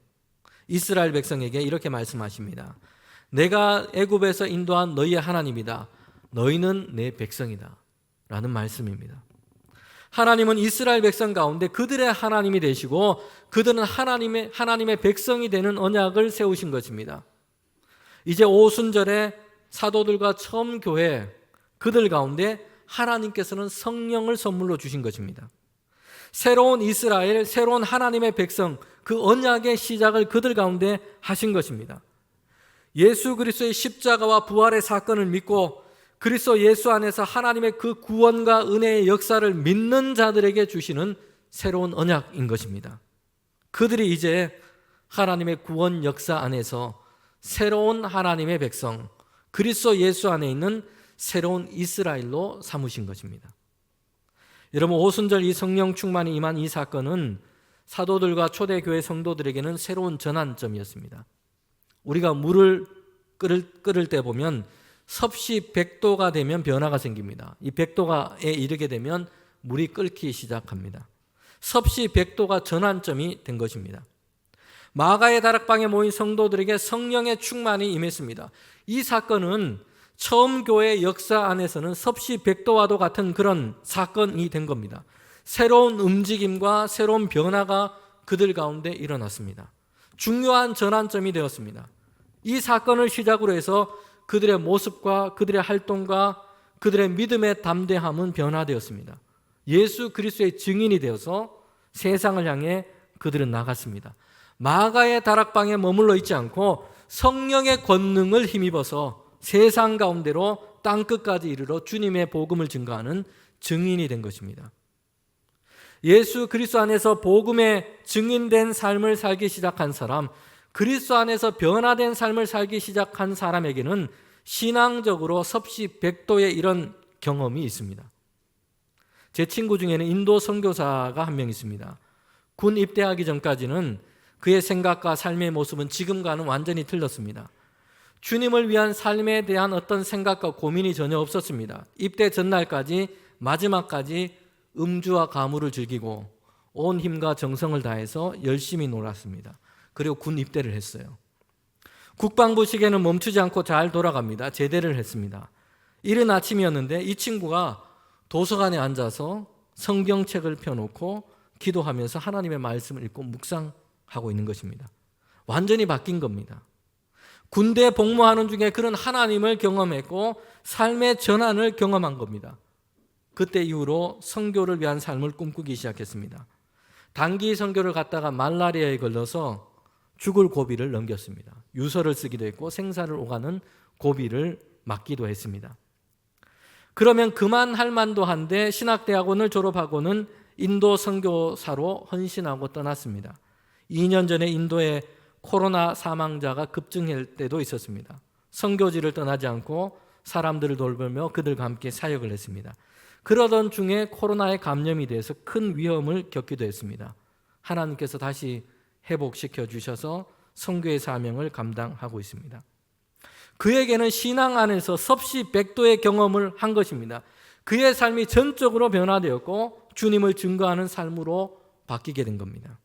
이스라엘 백성에게 이렇게 말씀하십니다. 내가 애굽에서 인도한 너희의 하나님이다. 너희는 내 백성이다. 라는 말씀입니다. 하나님은 이스라엘 백성 가운데 그들의 하나님이 되시고 그들은 하나님의 백성이 되는 언약을 세우신 것입니다. 이제 오순절에 사도들과 처음 교회 그들 가운데 하나님께서는 성령을 선물로 주신 것입니다. 새로운 이스라엘, 새로운 하나님의 백성, 그 언약의 시작을 그들 가운데 하신 것입니다. 예수 그리스도의 십자가와 부활의 사건을 믿고 그리스도 예수 안에서 하나님의 그 구원과 은혜의 역사를 믿는 자들에게 주시는 새로운 언약인 것입니다. 그들이 이제 하나님의 구원 역사 안에서 새로운 하나님의 백성, 그리스도 예수 안에 있는 새로운 이스라엘로 삼으신 것입니다. 여러분, 오순절 이 성령 충만이 임한 이 사건은 사도들과 초대교회 성도들에게는 새로운 전환점이었습니다. 우리가 물을 끓을 때 보면 섭씨 100도가 되면 변화가 생깁니다. 이 100도에 이르게 되면 물이 끓기 시작합니다. 섭씨 100도가 전환점이 된 것입니다. 마가의 다락방에 모인 성도들에게 성령의 충만이 임했습니다. 이 사건은 처음 교회 역사 안에서는 섭씨 100도와도 같은 그런 사건이 된 겁니다. 새로운 움직임과 새로운 변화가 그들 가운데 일어났습니다. 중요한 전환점이 되었습니다. 이 사건을 시작으로 해서 그들의 모습과 그들의 활동과 그들의 믿음의 담대함은 변화되었습니다. 예수 그리스도의 증인이 되어서 세상을 향해 그들은 나갔습니다. 마가의 다락방에 머물러 있지 않고 성령의 권능을 힘입어서 세상 가운데로 땅끝까지 이르러 주님의 복음을 증거하는 증인이 된 것입니다. 예수 그리스도 안에서 복음의 증인된 삶을 살기 시작한 사람, 그리스도 안에서 변화된 삶을 살기 시작한 사람에게는 신앙적으로 섭씨 100도의 이런 경험이 있습니다. 제 친구 중에는 인도 선교사가 한 명 있습니다. 군 입대하기 전까지는 그의 생각과 삶의 모습은 지금과는 완전히 틀렸습니다. 주님을 위한 삶에 대한 어떤 생각과 고민이 전혀 없었습니다. 입대 전날까지 마지막까지 음주와 가무를 즐기고 온 힘과 정성을 다해서 열심히 놀았습니다. 그리고 군 입대를 했어요. 국방부 시계는 멈추지 않고 잘 돌아갑니다. 제대를 했습니다. 이른 아침이었는데 이 친구가 도서관에 앉아서 성경책을 펴놓고 기도하면서 하나님의 말씀을 읽고 묵상하고 있는 것입니다. 완전히 바뀐 겁니다. 군대 복무하는 중에 그런 하나님을 경험했고 삶의 전환을 경험한 겁니다. 그때 이후로 선교를 위한 삶을 꿈꾸기 시작했습니다. 단기 선교를 갔다가 말라리아에 걸려서 죽을 고비를 넘겼습니다. 유서를 쓰기도 했고 생사를 오가는 고비를 맞기도 했습니다. 그러면 그만할 만도 한데 신학대학원을 졸업하고는 인도 선교사로 헌신하고 떠났습니다. 2년 전에 인도에 코로나 사망자가 급증할 때도 있었습니다. 선교지를 떠나지 않고 사람들을 돌보며 그들과 함께 사역을 했습니다. 그러던 중에 코로나에 감염이 돼서 큰 위험을 겪기도 했습니다. 하나님께서 다시 회복시켜 주셔서 선교의 사명을 감당하고 있습니다. 그에게는 신앙 안에서 섭씨 100도의 경험을 한 것입니다. 그의 삶이 전적으로 변화되었고 주님을 증거하는 삶으로 바뀌게 된 겁니다.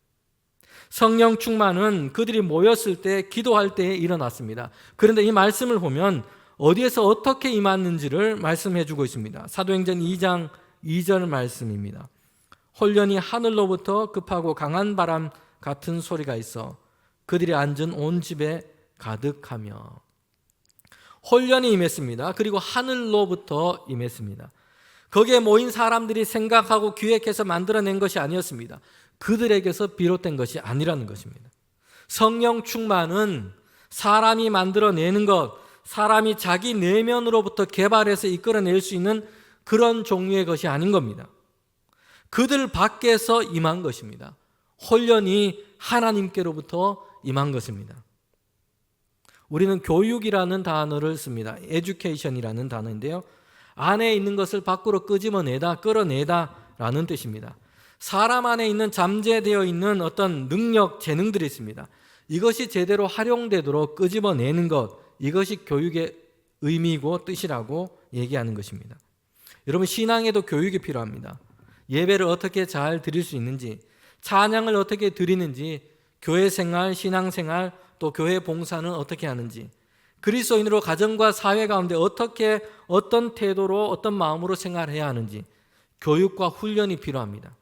성령 충만은 그들이 모였을 때 기도할 때에 일어났습니다. 그런데 이 말씀을 보면 어디에서 어떻게 임했는지를 말씀해 주고 있습니다. 사도행전 2장 2절 말씀입니다. 홀련히 하늘로부터 급하고 강한 바람 같은 소리가 있어 그들이 앉은 온 집에 가득하며, 홀련히 임했습니다. 그리고 하늘로부터 임했습니다. 거기에 모인 사람들이 생각하고 기획해서 만들어낸 것이 아니었습니다. 그들에게서 비롯된 것이 아니라는 것입니다. 성령 충만은 사람이 만들어내는 것, 사람이 자기 내면으로부터 개발해서 이끌어낼 수 있는 그런 종류의 것이 아닌 겁니다. 그들 밖에서 임한 것입니다. 홀련히 하나님께로부터 임한 것입니다. 우리는 교육이라는 단어를 씁니다. education이라는 단어인데요. 안에 있는 것을 밖으로 끄집어내다, 끌어내다 라는 뜻입니다. 사람 안에 있는 잠재되어 있는 어떤 능력, 재능들이 있습니다. 이것이 제대로 활용되도록 끄집어내는 것, 이것이 교육의 의미이고 뜻이라고 얘기하는 것입니다. 여러분, 신앙에도 교육이 필요합니다. 예배를 어떻게 잘 드릴 수 있는지, 찬양을 어떻게 드리는지, 교회 생활, 신앙 생활, 또 교회 봉사는 어떻게 하는지, 그리스도인으로 가정과 사회 가운데 어떻게, 어떤 태도로, 어떤 마음으로 생활해야 하는지 교육과 훈련이 필요합니다.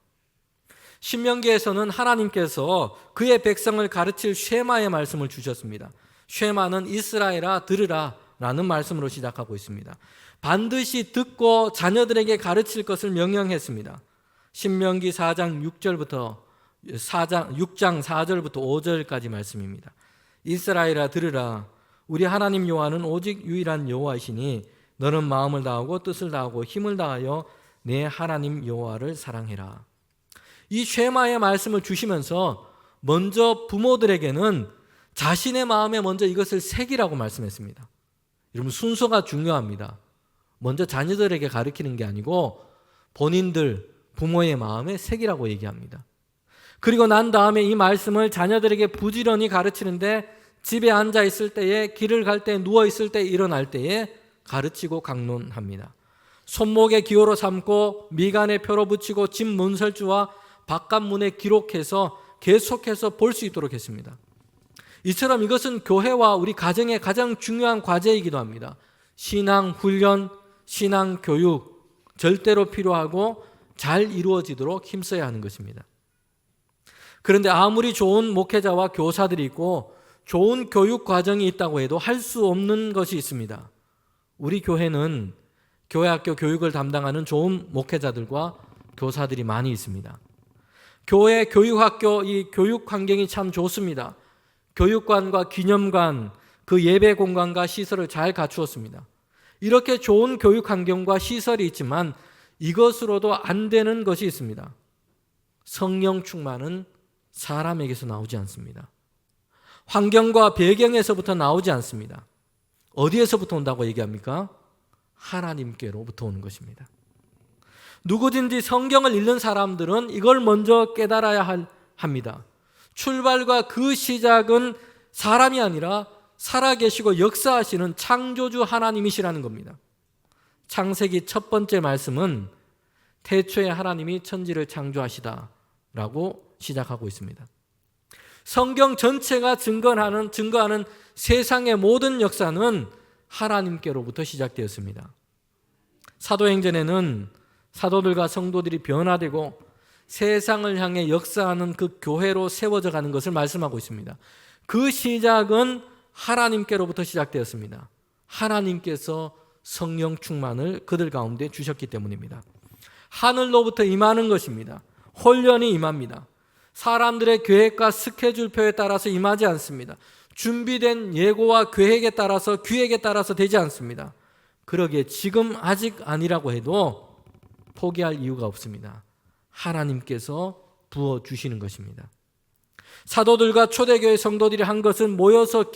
신명기에서는 하나님께서 그의 백성을 가르칠 쉐마의 말씀을 주셨습니다. 쉐마는 이스라엘아 들으라 라는 말씀으로 시작하고 있습니다. 반드시 듣고 자녀들에게 가르칠 것을 명령했습니다. 신명기 4장 6장 4절부터 5절까지 말씀입니다. 이스라엘아 들으라, 우리 하나님 여호와는 오직 유일한 여호와이시니 너는 마음을 다하고 뜻을 다하고 힘을 다하여 내 하나님 여호와를 사랑해라. 이 쉐마의 말씀을 주시면서 먼저 부모들에게는 자신의 마음에 먼저 이것을 새기라고 말씀했습니다. 여러분, 순서가 중요합니다. 먼저 자녀들에게 가르치는 게 아니고 본인들, 부모의 마음에 새기라고 얘기합니다. 그리고 난 다음에 이 말씀을 자녀들에게 부지런히 가르치는데 집에 앉아 있을 때에, 길을 갈 때, 누워 있을 때, 일어날 때에 가르치고 강론합니다. 손목에 기호로 삼고 미간에 표로 붙이고 집 문설주와 바깥문에 기록해서 계속해서 볼 수 있도록 했습니다. 이처럼 이것은 교회와 우리 가정의 가장 중요한 과제이기도 합니다. 신앙 훈련, 신앙 교육 절대로 필요하고 잘 이루어지도록 힘써야 하는 것입니다. 그런데 아무리 좋은 목회자와 교사들이 있고 좋은 교육 과정이 있다고 해도 할 수 없는 것이 있습니다. 우리 교회는 교회학교 교육을 담당하는 좋은 목회자들과 교사들이 많이 있습니다. 교회 교육학교 이 교육 환경이 참 좋습니다. 교육관과 기념관, 그 예배 공간과 시설을 잘 갖추었습니다. 이렇게 좋은 교육 환경과 시설이 있지만 이것으로도 안 되는 것이 있습니다. 성령 충만은 사람에게서 나오지 않습니다. 환경과 배경에서부터 나오지 않습니다. 어디에서부터 온다고 얘기합니까? 하나님께로부터 오는 것입니다. 누구든지 성경을 읽는 사람들은 이걸 먼저 깨달아야 합니다. 출발과 그 시작은 사람이 아니라 살아계시고 역사하시는 창조주 하나님이시라는 겁니다. 창세기 첫 번째 말씀은 태초에 하나님이 천지를 창조하시다라고 시작하고 있습니다. 성경 전체가 증거하는 세상의 모든 역사는 하나님께로부터 시작되었습니다. 사도행전에는 사도들과 성도들이 변화되고 세상을 향해 역사하는 그 교회로 세워져 가는 것을 말씀하고 있습니다. 그 시작은 하나님께로부터 시작되었습니다. 하나님께서 성령 충만을 그들 가운데 주셨기 때문입니다. 하늘로부터 임하는 것입니다. 혼련이 임합니다. 사람들의 계획과 스케줄표에 따라서 임하지 않습니다. 준비된 예고와 계획에 따라서 기획에 따라서 되지 않습니다. 그러기에 지금 아직 아니라고 해도 포기할 이유가 없습니다. 하나님께서 부어주시는 것입니다. 사도들과 초대교회 성도들이 한 것은 모여서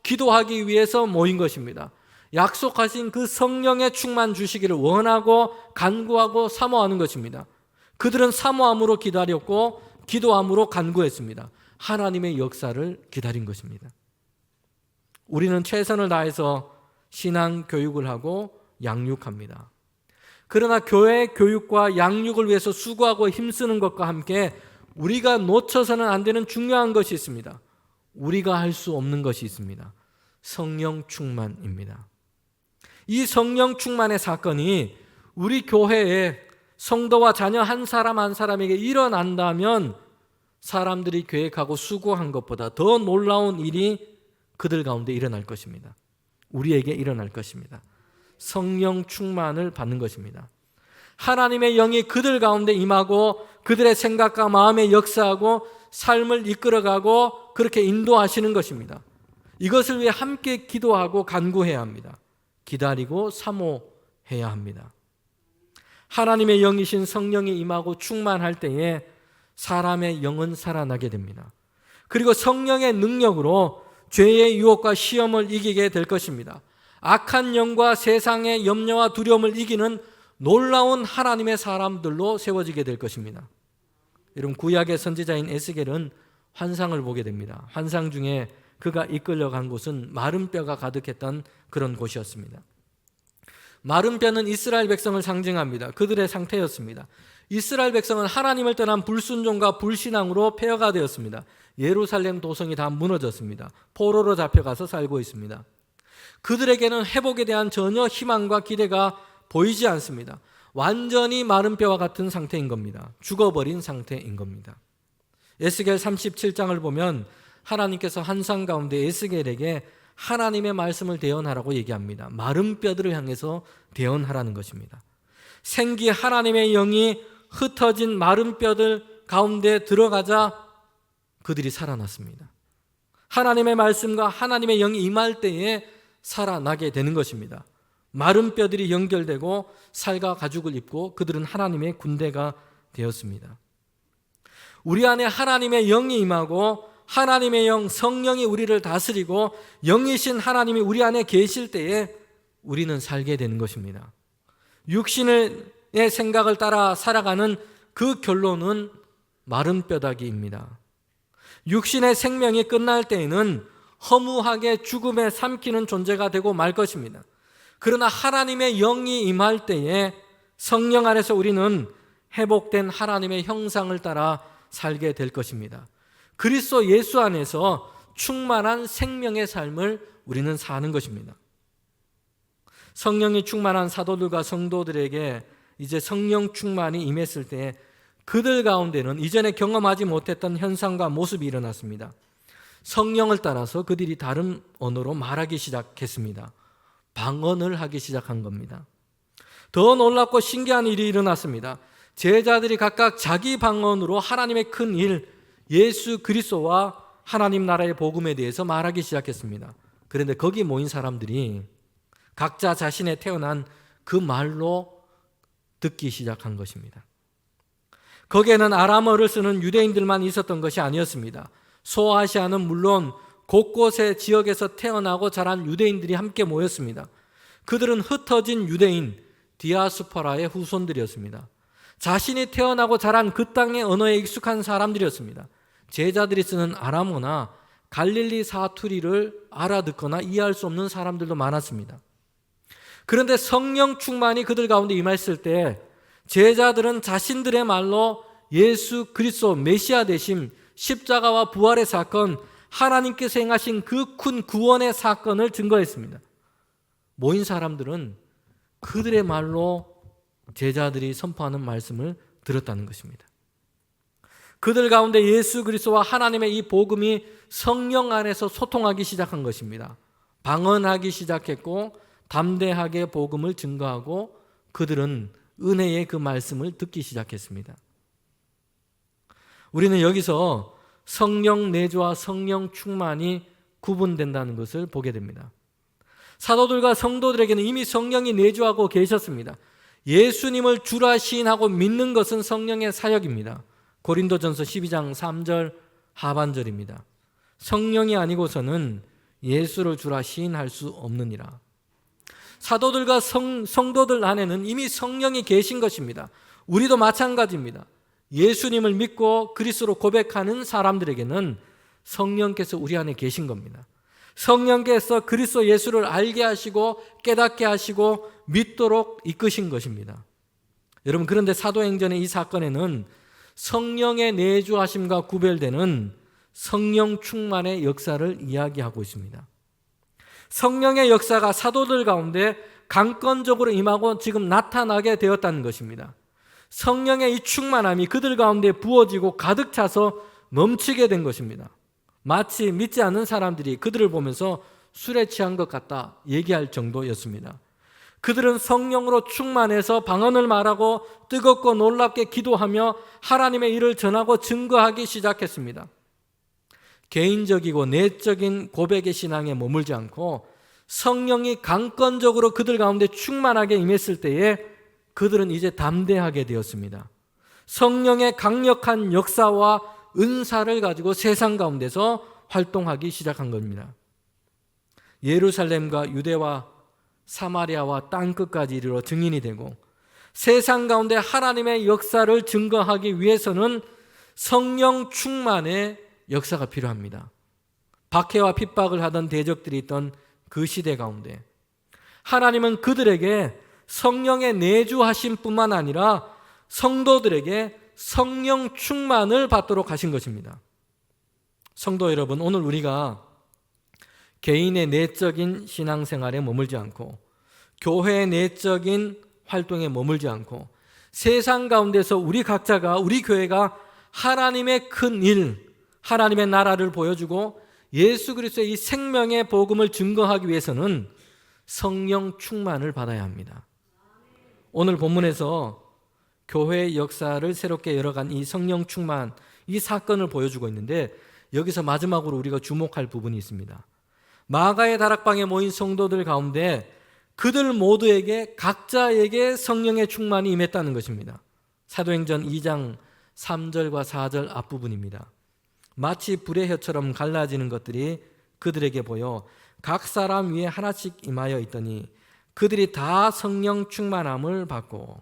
기도하기 위해서 모인 것입니다. 약속하신 그 성령의 충만 주시기를 원하고 간구하고 사모하는 것입니다. 그들은 사모함으로 기다렸고 기도함으로 간구했습니다. 하나님의 역사를 기다린 것입니다. 우리는 최선을 다해서 신앙 교육을 하고 양육합니다. 그러나 교회 교육과 양육을 위해서 수고하고 힘쓰는 것과 함께 우리가 놓쳐서는 안 되는 중요한 것이 있습니다. 우리가 할 수 없는 것이 있습니다. 성령 충만입니다. 이 성령 충만의 사건이 우리 교회에 성도와 자녀 한 사람 한 사람에게 일어난다면 사람들이 계획하고 수고한 것보다 더 놀라운 일이 그들 가운데 일어날 것입니다. 우리에게 일어날 것입니다. 성령 충만을 받는 것입니다. 하나님의 영이 그들 가운데 임하고 그들의 생각과 마음에 역사하고 삶을 이끌어가고 그렇게 인도하시는 것입니다. 이것을 위해 함께 기도하고 간구해야 합니다. 기다리고 사모해야 합니다. 하나님의 영이신 성령이 임하고 충만할 때에 사람의 영은 살아나게 됩니다. 그리고 성령의 능력으로 죄의 유혹과 시험을 이기게 될 것입니다. 악한 영과 세상의 염려와 두려움을 이기는 놀라운 하나님의 사람들로 세워지게 될 것입니다. 여러분, 구약의 선지자인 에스겔은 환상을 보게 됩니다. 환상 중에 그가 이끌려간 곳은 마른 뼈가 가득했던 그런 곳이었습니다. 마른 뼈는 이스라엘 백성을 상징합니다. 그들의 상태였습니다. 이스라엘 백성은 하나님을 떠난 불순종과 불신앙으로 폐허가 되었습니다. 예루살렘 도성이 다 무너졌습니다. 포로로 잡혀가서 살고 있습니다. 그들에게는 회복에 대한 전혀 희망과 기대가 보이지 않습니다. 완전히 마른 뼈와 같은 상태인 겁니다. 죽어버린 상태인 겁니다. 에스겔 37장을 보면 하나님께서 환상 가운데 에스겔에게 하나님의 말씀을 대언하라고 얘기합니다. 마른 뼈들을 향해서 대언하라는 것입니다. 생기 하나님의 영이 흩어진 마른 뼈들 가운데 들어가자 그들이 살아났습니다. 하나님의 말씀과 하나님의 영이 임할 때에 살아나게 되는 것입니다. 마른 뼈들이 연결되고 살과 가죽을 입고 그들은 하나님의 군대가 되었습니다. 우리 안에 하나님의 영이 임하고 하나님의 영, 성령이 우리를 다스리고 영이신 하나님이 우리 안에 계실 때에 우리는 살게 되는 것입니다. 육신의 생각을 따라 살아가는 그 결론은 마른 뼈다귀입니다. 육신의 생명이 끝날 때에는 허무하게 죽음에 삼키는 존재가 되고 말 것입니다. 그러나 하나님의 영이 임할 때에 성령 안에서 우리는 회복된 하나님의 형상을 따라 살게 될 것입니다. 그리스도 예수 안에서 충만한 생명의 삶을 우리는 사는 것입니다. 성령이 충만한 사도들과 성도들에게 이제 성령 충만이 임했을 때 그들 가운데는 이전에 경험하지 못했던 현상과 모습이 일어났습니다. 성령을 따라서 그들이 다른 언어로 말하기 시작했습니다. 방언을 하기 시작한 겁니다. 더 놀랍고 신기한 일이 일어났습니다. 제자들이 각각 자기 방언으로 하나님의 큰 일, 예수 그리스도와 하나님 나라의 복음에 대해서 말하기 시작했습니다. 그런데 거기 모인 사람들이 각자 자신의 태어난 그 말로 듣기 시작한 것입니다. 거기에는 아람어를 쓰는 유대인들만 있었던 것이 아니었습니다. 소아시아는 물론 곳곳의 지역에서 태어나고 자란 유대인들이 함께 모였습니다. 그들은 흩어진 유대인 디아스포라의 후손들이었습니다. 자신이 태어나고 자란 그 땅의 언어에 익숙한 사람들이었습니다. 제자들이 쓰는 아람어나 갈릴리 사투리를 알아듣거나 이해할 수 없는 사람들도 많았습니다. 그런데 성령 충만이 그들 가운데 임했을 때 제자들은 자신들의 말로 예수 그리스도 메시아 되심, 십자가와 부활의 사건, 하나님께서 행하신 그 큰 구원의 사건을 증거했습니다. 모인 사람들은 그들의 말로 제자들이 선포하는 말씀을 들었다는 것입니다. 그들 가운데 예수 그리스도와 하나님의 이 복음이 성령 안에서 소통하기 시작한 것입니다. 방언하기 시작했고 담대하게 복음을 증거하고 그들은 은혜의 그 말씀을 듣기 시작했습니다. 우리는 여기서 성령 내주와 성령 충만이 구분된다는 것을 보게 됩니다. 사도들과 성도들에게는 이미 성령이 내주하고 계셨습니다. 예수님을 주라 시인하고 믿는 것은 성령의 사역입니다. 고린도전서 12장 3절 하반절입니다. 성령이 아니고서는 예수를 주라 시인할 수 없느니라. 사도들과 성도들 안에는 이미 성령이 계신 것입니다. 우리도 마찬가지입니다. 예수님을 믿고 그리스도로 고백하는 사람들에게는 성령께서 우리 안에 계신 겁니다. 성령께서 그리스도 예수를 알게 하시고 깨닫게 하시고 믿도록 이끄신 것입니다. 여러분, 그런데 사도행전의 이 사건에는 성령의 내주하심과 구별되는 성령 충만의 역사를 이야기하고 있습니다. 성령의 역사가 사도들 가운데 강권적으로 임하고 지금 나타나게 되었다는 것입니다. 성령의 이 충만함이 그들 가운데 부어지고 가득 차서 넘치게 된 것입니다. 마치 믿지 않는 사람들이 그들을 보면서 술에 취한 것 같다 얘기할 정도였습니다. 그들은 성령으로 충만해서 방언을 말하고 뜨겁고 놀랍게 기도하며 하나님의 일을 전하고 증거하기 시작했습니다. 개인적이고 내적인 고백의 신앙에 머물지 않고 성령이 강권적으로 그들 가운데 충만하게 임했을 때에 그들은 이제 담대하게 되었습니다. 성령의 강력한 역사와 은사를 가지고 세상 가운데서 활동하기 시작한 겁니다. 예루살렘과 유대와 사마리아와 땅끝까지 이르러 증인이 되고 세상 가운데 하나님의 역사를 증거하기 위해서는 성령 충만의 역사가 필요합니다. 박해와 핍박을 하던 대적들이 있던 그 시대 가운데 하나님은 그들에게 성령의 내주하심 뿐만 아니라 성도들에게 성령 충만을 받도록 하신 것입니다. 성도 여러분, 오늘 우리가 개인의 내적인 신앙생활에 머물지 않고 교회의 내적인 활동에 머물지 않고 세상 가운데서 우리 각자가, 우리 교회가 하나님의 큰 일, 하나님의 나라를 보여주고 예수 그리스도의 이 생명의 복음을 증거하기 위해서는 성령 충만을 받아야 합니다. 오늘 본문에서 교회의 역사를 새롭게 열어간 이 성령 충만, 이 사건을 보여주고 있는데 여기서 마지막으로 우리가 주목할 부분이 있습니다. 마가의 다락방에 모인 성도들 가운데 그들 모두에게 각자에게 성령의 충만이 임했다는 것입니다. 사도행전 2장 3절과 4절 앞부분입니다. 마치 불의 혀처럼 갈라지는 것들이 그들에게 보여 각 사람 위에 하나씩 임하여 있더니 그들이 다 성령 충만함을 받고.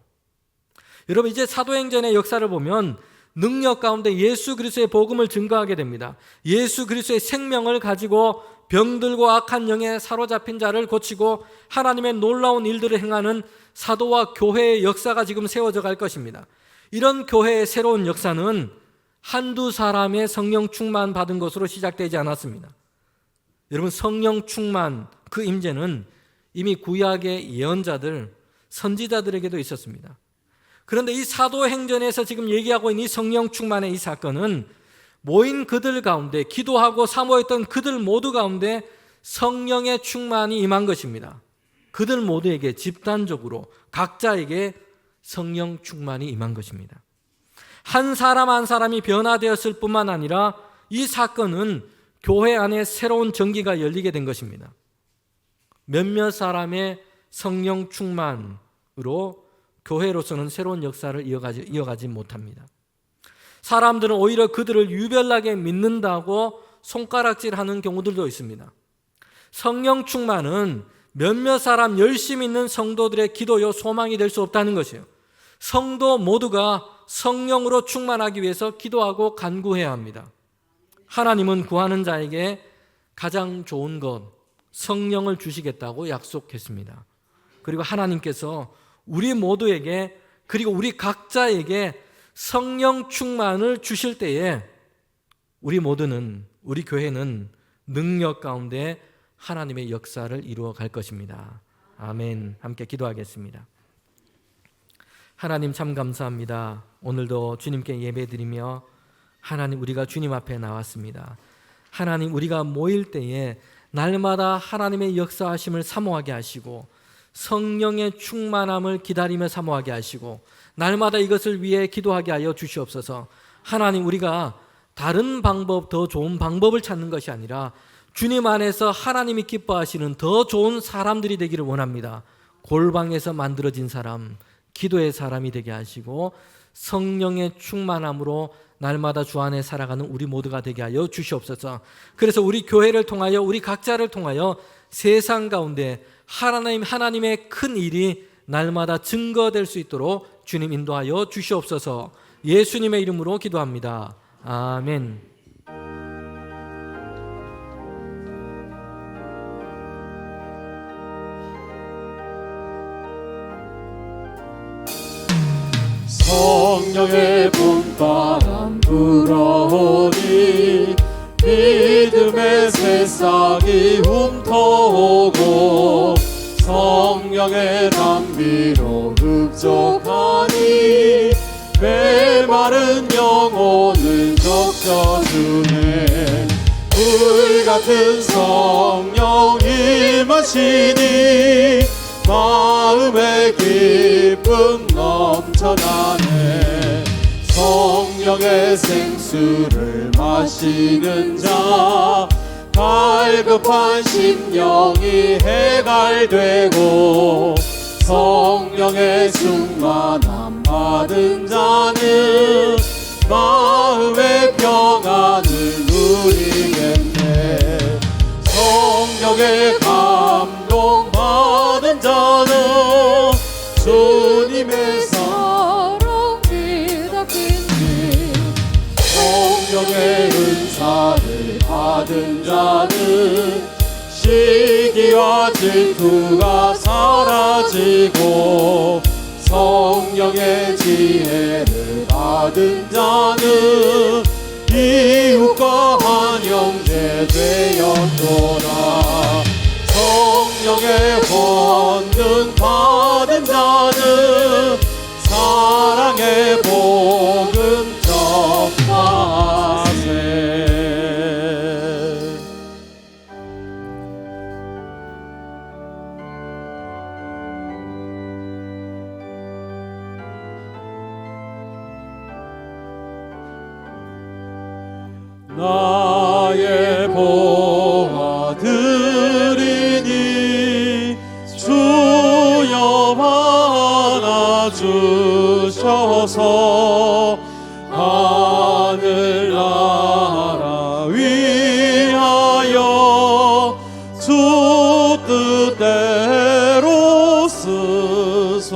여러분, 이제 사도행전의 역사를 보면 능력 가운데 예수 그리스도의 복음을 증거하게 됩니다. 예수 그리스도의 생명을 가지고 병들고 악한 영에 사로잡힌 자를 고치고 하나님의 놀라운 일들을 행하는 사도와 교회의 역사가 지금 세워져 갈 것입니다. 이런 교회의 새로운 역사는 한두 사람의 성령 충만 받은 것으로 시작되지 않았습니다. 여러분, 성령 충만 그 임재는 이미 구약의 예언자들, 선지자들에게도 있었습니다. 그런데 이 사도행전에서 지금 얘기하고 있는 이 성령 충만의 이 사건은 모인 그들 가운데, 기도하고 사모했던 그들 모두 가운데 성령의 충만이 임한 것입니다. 그들 모두에게 집단적으로 각자에게 성령 충만이 임한 것입니다. 한 사람 한 사람이 변화되었을 뿐만 아니라 이 사건은 교회 안에 새로운 전기가 열리게 된 것입니다. 몇몇 사람의 성령 충만으로 교회로서는 새로운 역사를 이어가지 못합니다. 사람들은 오히려 그들을 유별나게 믿는다고 손가락질하는 경우들도 있습니다. 성령 충만은 몇몇 사람 열심히 있는 성도들의 기도요 소망이 될 수 없다는 것이에요. 성도 모두가 성령으로 충만하기 위해서 기도하고 간구해야 합니다. 하나님은 구하는 자에게 가장 좋은 것, 성령을 주시겠다고 약속했습니다. 그리고 하나님께서 우리 모두에게, 그리고 우리 각자에게 성령 충만을 주실 때에 우리 모두는, 우리 교회는 능력 가운데 하나님의 역사를 이루어 갈 것입니다. 아멘. 함께 기도하겠습니다. 하나님 참 감사합니다. 오늘도 주님께 예배드리며 하나님, 우리가 주님 앞에 나왔습니다. 하나님, 우리가 모일 때에 날마다 하나님의 역사하심을 사모하게 하시고 성령의 충만함을 기다리며 사모하게 하시고 날마다 이것을 위해 기도하게 하여 주시옵소서. 하나님, 우리가 다른 방법, 더 좋은 방법을 찾는 것이 아니라 주님 안에서 하나님이 기뻐하시는 더 좋은 사람들이 되기를 원합니다. 골방에서 만들어진 사람, 기도의 사람이 되게 하시고 성령의 충만함으로 날마다 주 안에 살아가는 우리 모두가 되게 하여 주시옵소서. 그래서 우리 교회를 통하여, 우리 각자를 통하여 세상 가운데 하나님의 큰 일이 날마다 증거될 수 있도록 주님 인도하여 주시옵소서. 예수님의 이름으로 기도합니다. 아멘. 성령의 봄바람 불어오니 믿음의 새싹이 훔터오고 성령의 담비로 흡족하니 메마른 영혼을 적셔주네. 불같은 성령 임하시니 마음의 기쁨 넘쳐나네. 성령의 생수를 마시는 자 갈급한 심령이 해갈되고 성령의 충만함 받은 자는 마음의 평안을 누리겠네. 성령의 감동 받은 자는 주님의 사랑 뒤덮이니 성령의 은사를 받은 자는 시기와 질투가 사라지고 성령의 지혜를 받은 자는 이웃과 한 형제 되었도다. 성령의 권능 받은 자는 사랑의 복음 전파하세. 나의 보아 드리니 주여 안아주셔서 하늘나라 위하여 주 뜻대로 쓰소서.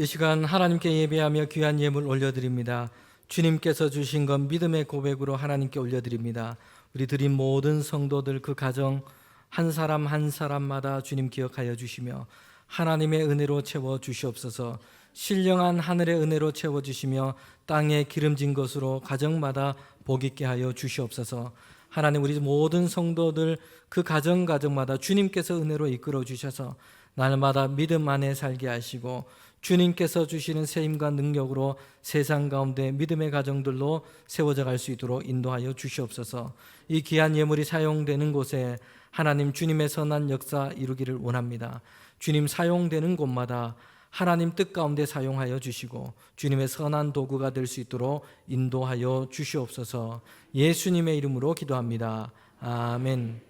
이 시간 하나님께 예배하며 귀한 예물 올려드립니다. 주님께서 주신 것 믿음의 고백으로 하나님께 올려드립니다. 우리 드린 모든 성도들, 그 가정 한 사람 한 사람마다 주님 기억하여 주시며 하나님의 은혜로 채워 주시옵소서. 신령한 하늘의 은혜로 채워 주시며 땅에 기름진 것으로 가정마다 복 있게 하여 주시옵소서. 하나님, 우리 모든 성도들 그 가정마다 주님께서 은혜로 이끌어 주셔서 날마다 믿음 안에 살게 하시고 주님께서 주시는 세임과 능력으로 세상 가운데 믿음의 가정들로 세워져 갈 수 있도록 인도하여 주시옵소서. 이 귀한 예물이 사용되는 곳에 하나님 주님의 선한 역사 이루기를 원합니다. 주님 사용되는 곳마다 하나님 뜻 가운데 사용하여 주시고 주님의 선한 도구가 될 수 있도록 인도하여 주시옵소서. 예수님의 이름으로 기도합니다. 아멘.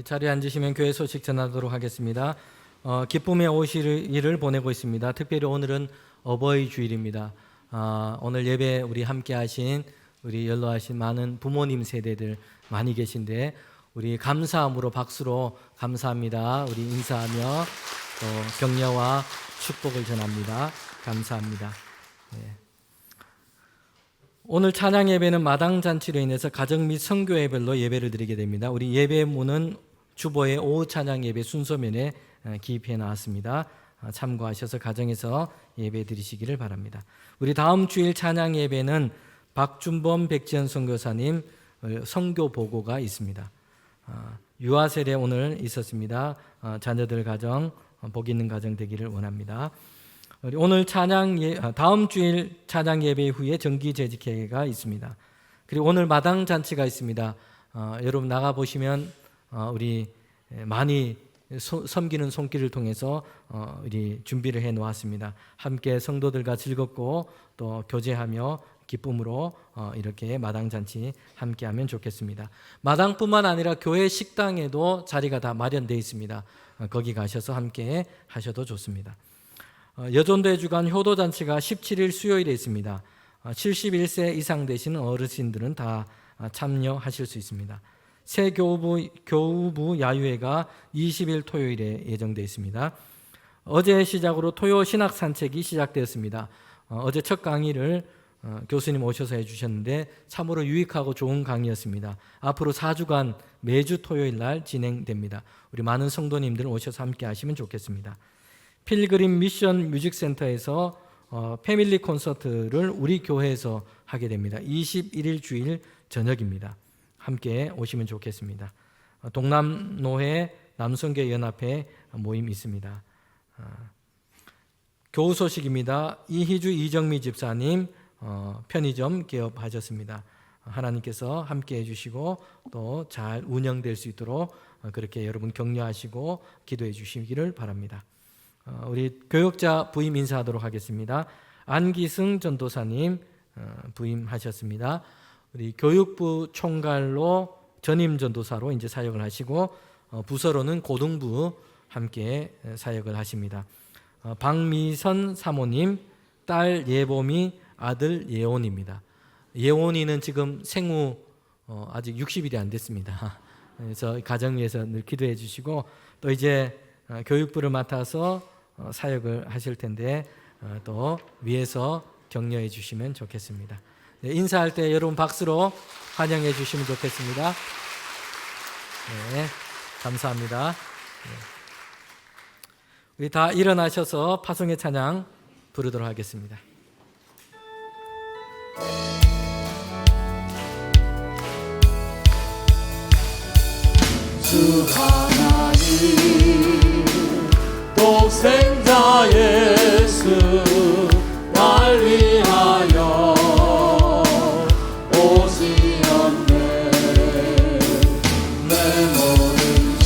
자리에 앉으시면 교회 소식 전하도록 하겠습니다. 기쁨의 오시를 보내고 있습니다. 특별히 오늘은 어버이 주일입니다. 오늘 예배 우리 함께 하신 우리 연로하신 많은 부모님 세대들 많이 계신데 우리 감사함으로 박수로 감사합니다. 우리 인사하며 또 격려와 축복을 전합니다. 감사합니다. 네. 오늘 찬양 예배는 마당 잔치로 인해서 가정 및 선교회별로 예배를 드리게 됩니다. 우리 예배문은 주보의 오후 찬양 예배 순서면에 기입해 나왔습니다. 참고하셔서 가정에서 예배 드리시기를 바랍니다. 우리 다음 주일 찬양 예배는 박준범 백지연 선교사님 선교 보고가 있습니다. 유아 세례 오늘 있었습니다. 자녀들 가정 복 있는 가정 되기를 원합니다. 오늘 다음 주일 찬양 예배 후에 정기 재직회가 있습니다. 그리고 오늘 마당 잔치가 있습니다. 여러분 나가 보시면 우리 많이 섬기는 손길을 통해서 우리 준비를 해 놓았습니다. 함께 성도들과 즐겁고 또 교제하며 기쁨으로 이렇게 마당 잔치 함께하면 좋겠습니다. 마당뿐만 아니라 교회 식당에도 자리가 다 마련되어 있습니다. 거기 가셔서 함께 하셔도 좋습니다. 여존도의 주간 효도잔치가 17일 수요일에 있습니다. 71세 이상 되시는 어르신들은 다 참여하실 수 있습니다. 새 교우부 야유회가 20일 토요일에 예정되어 있습니다. 어제 시작으로 토요 신학 산책이 시작되었습니다. 어제 첫 강의를 교수님 오셔서 해주셨는데 참으로 유익하고 좋은 강의였습니다. 앞으로 4주간 매주 토요일 날 진행됩니다. 우리 많은 성도님들 오셔서 함께 하시면 좋겠습니다. 필그림 미션 뮤직센터에서 패밀리 콘서트를 우리 교회에서 하게 됩니다. 21일 주일 저녁입니다. 함께 오시면 좋겠습니다. 동남노회 남성교회 연합회 모임 있습니다. 교우 소식입니다. 이희주 이정미 집사님 편의점 개업하셨습니다. 하나님께서 함께 해주시고 또 잘 운영될 수 있도록 그렇게 여러분 격려하시고 기도해 주시기를 바랍니다. 우리 교역자 부임 인사하도록 하겠습니다. 안기승 전도사님 부임하셨습니다. 우리 교육부 총괄로 전임 전도사로 이제 사역을 하시고 부서로는 고등부 함께 사역을 하십니다. 박미선 사모님, 딸 예봄이, 아들 예원입니다. 예원이는 지금 생후 아직 60일이 안 됐습니다. 그래서 가정 위해서 늘 기도해 주시고 또 이제 교육부를 맡아서 사역을 하실 텐데 또 위에서 격려해 주시면 좋겠습니다. 네, 인사할 때 여러분 박수로 환영해 주시면 좋겠습니다. 네, 감사합니다. 네. 우리 다 일어나셔서 파송의 찬양 부르도록 하겠습니다. 주 하나님 독생자 예수 날 위하여 오시었네. 내 모든 죄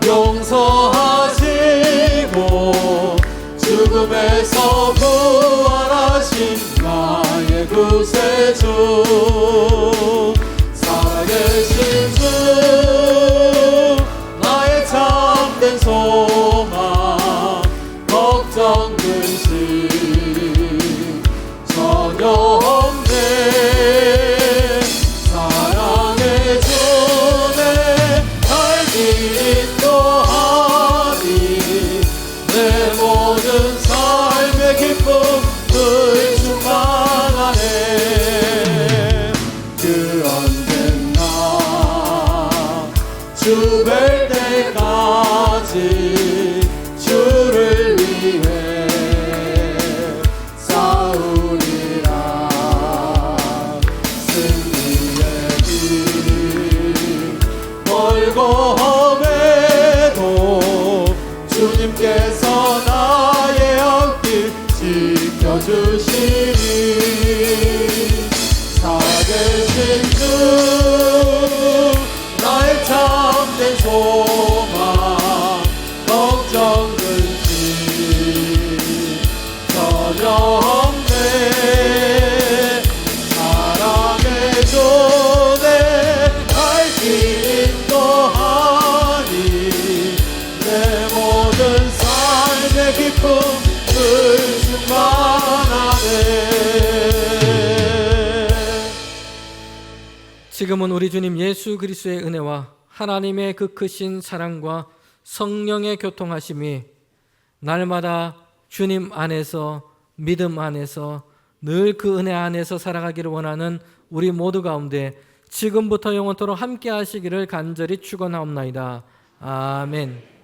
용서하시고 죽음에서 부활하신 나의 구세주 살아계신 주 나의 참된 소망 걱정 근심 전혀 없네. 사랑의 주내 날 인도하니 내 모든 삶의 기쁨을 충만하네. 그 언젠가 주 뵐 때까지 주를 위해 싸우리라. 새 지금은 우리 주님 예수 그리스도의 은혜와 하나님의 그 크신 사랑과 성령의 교통하심이 날마다 주님 안에서 믿음 안에서 늘 그 은혜 안에서 살아가기를 원하는 우리 모두 가운데 지금부터 영원토록 함께 하시기를 간절히 축원하옵나이다. 아멘.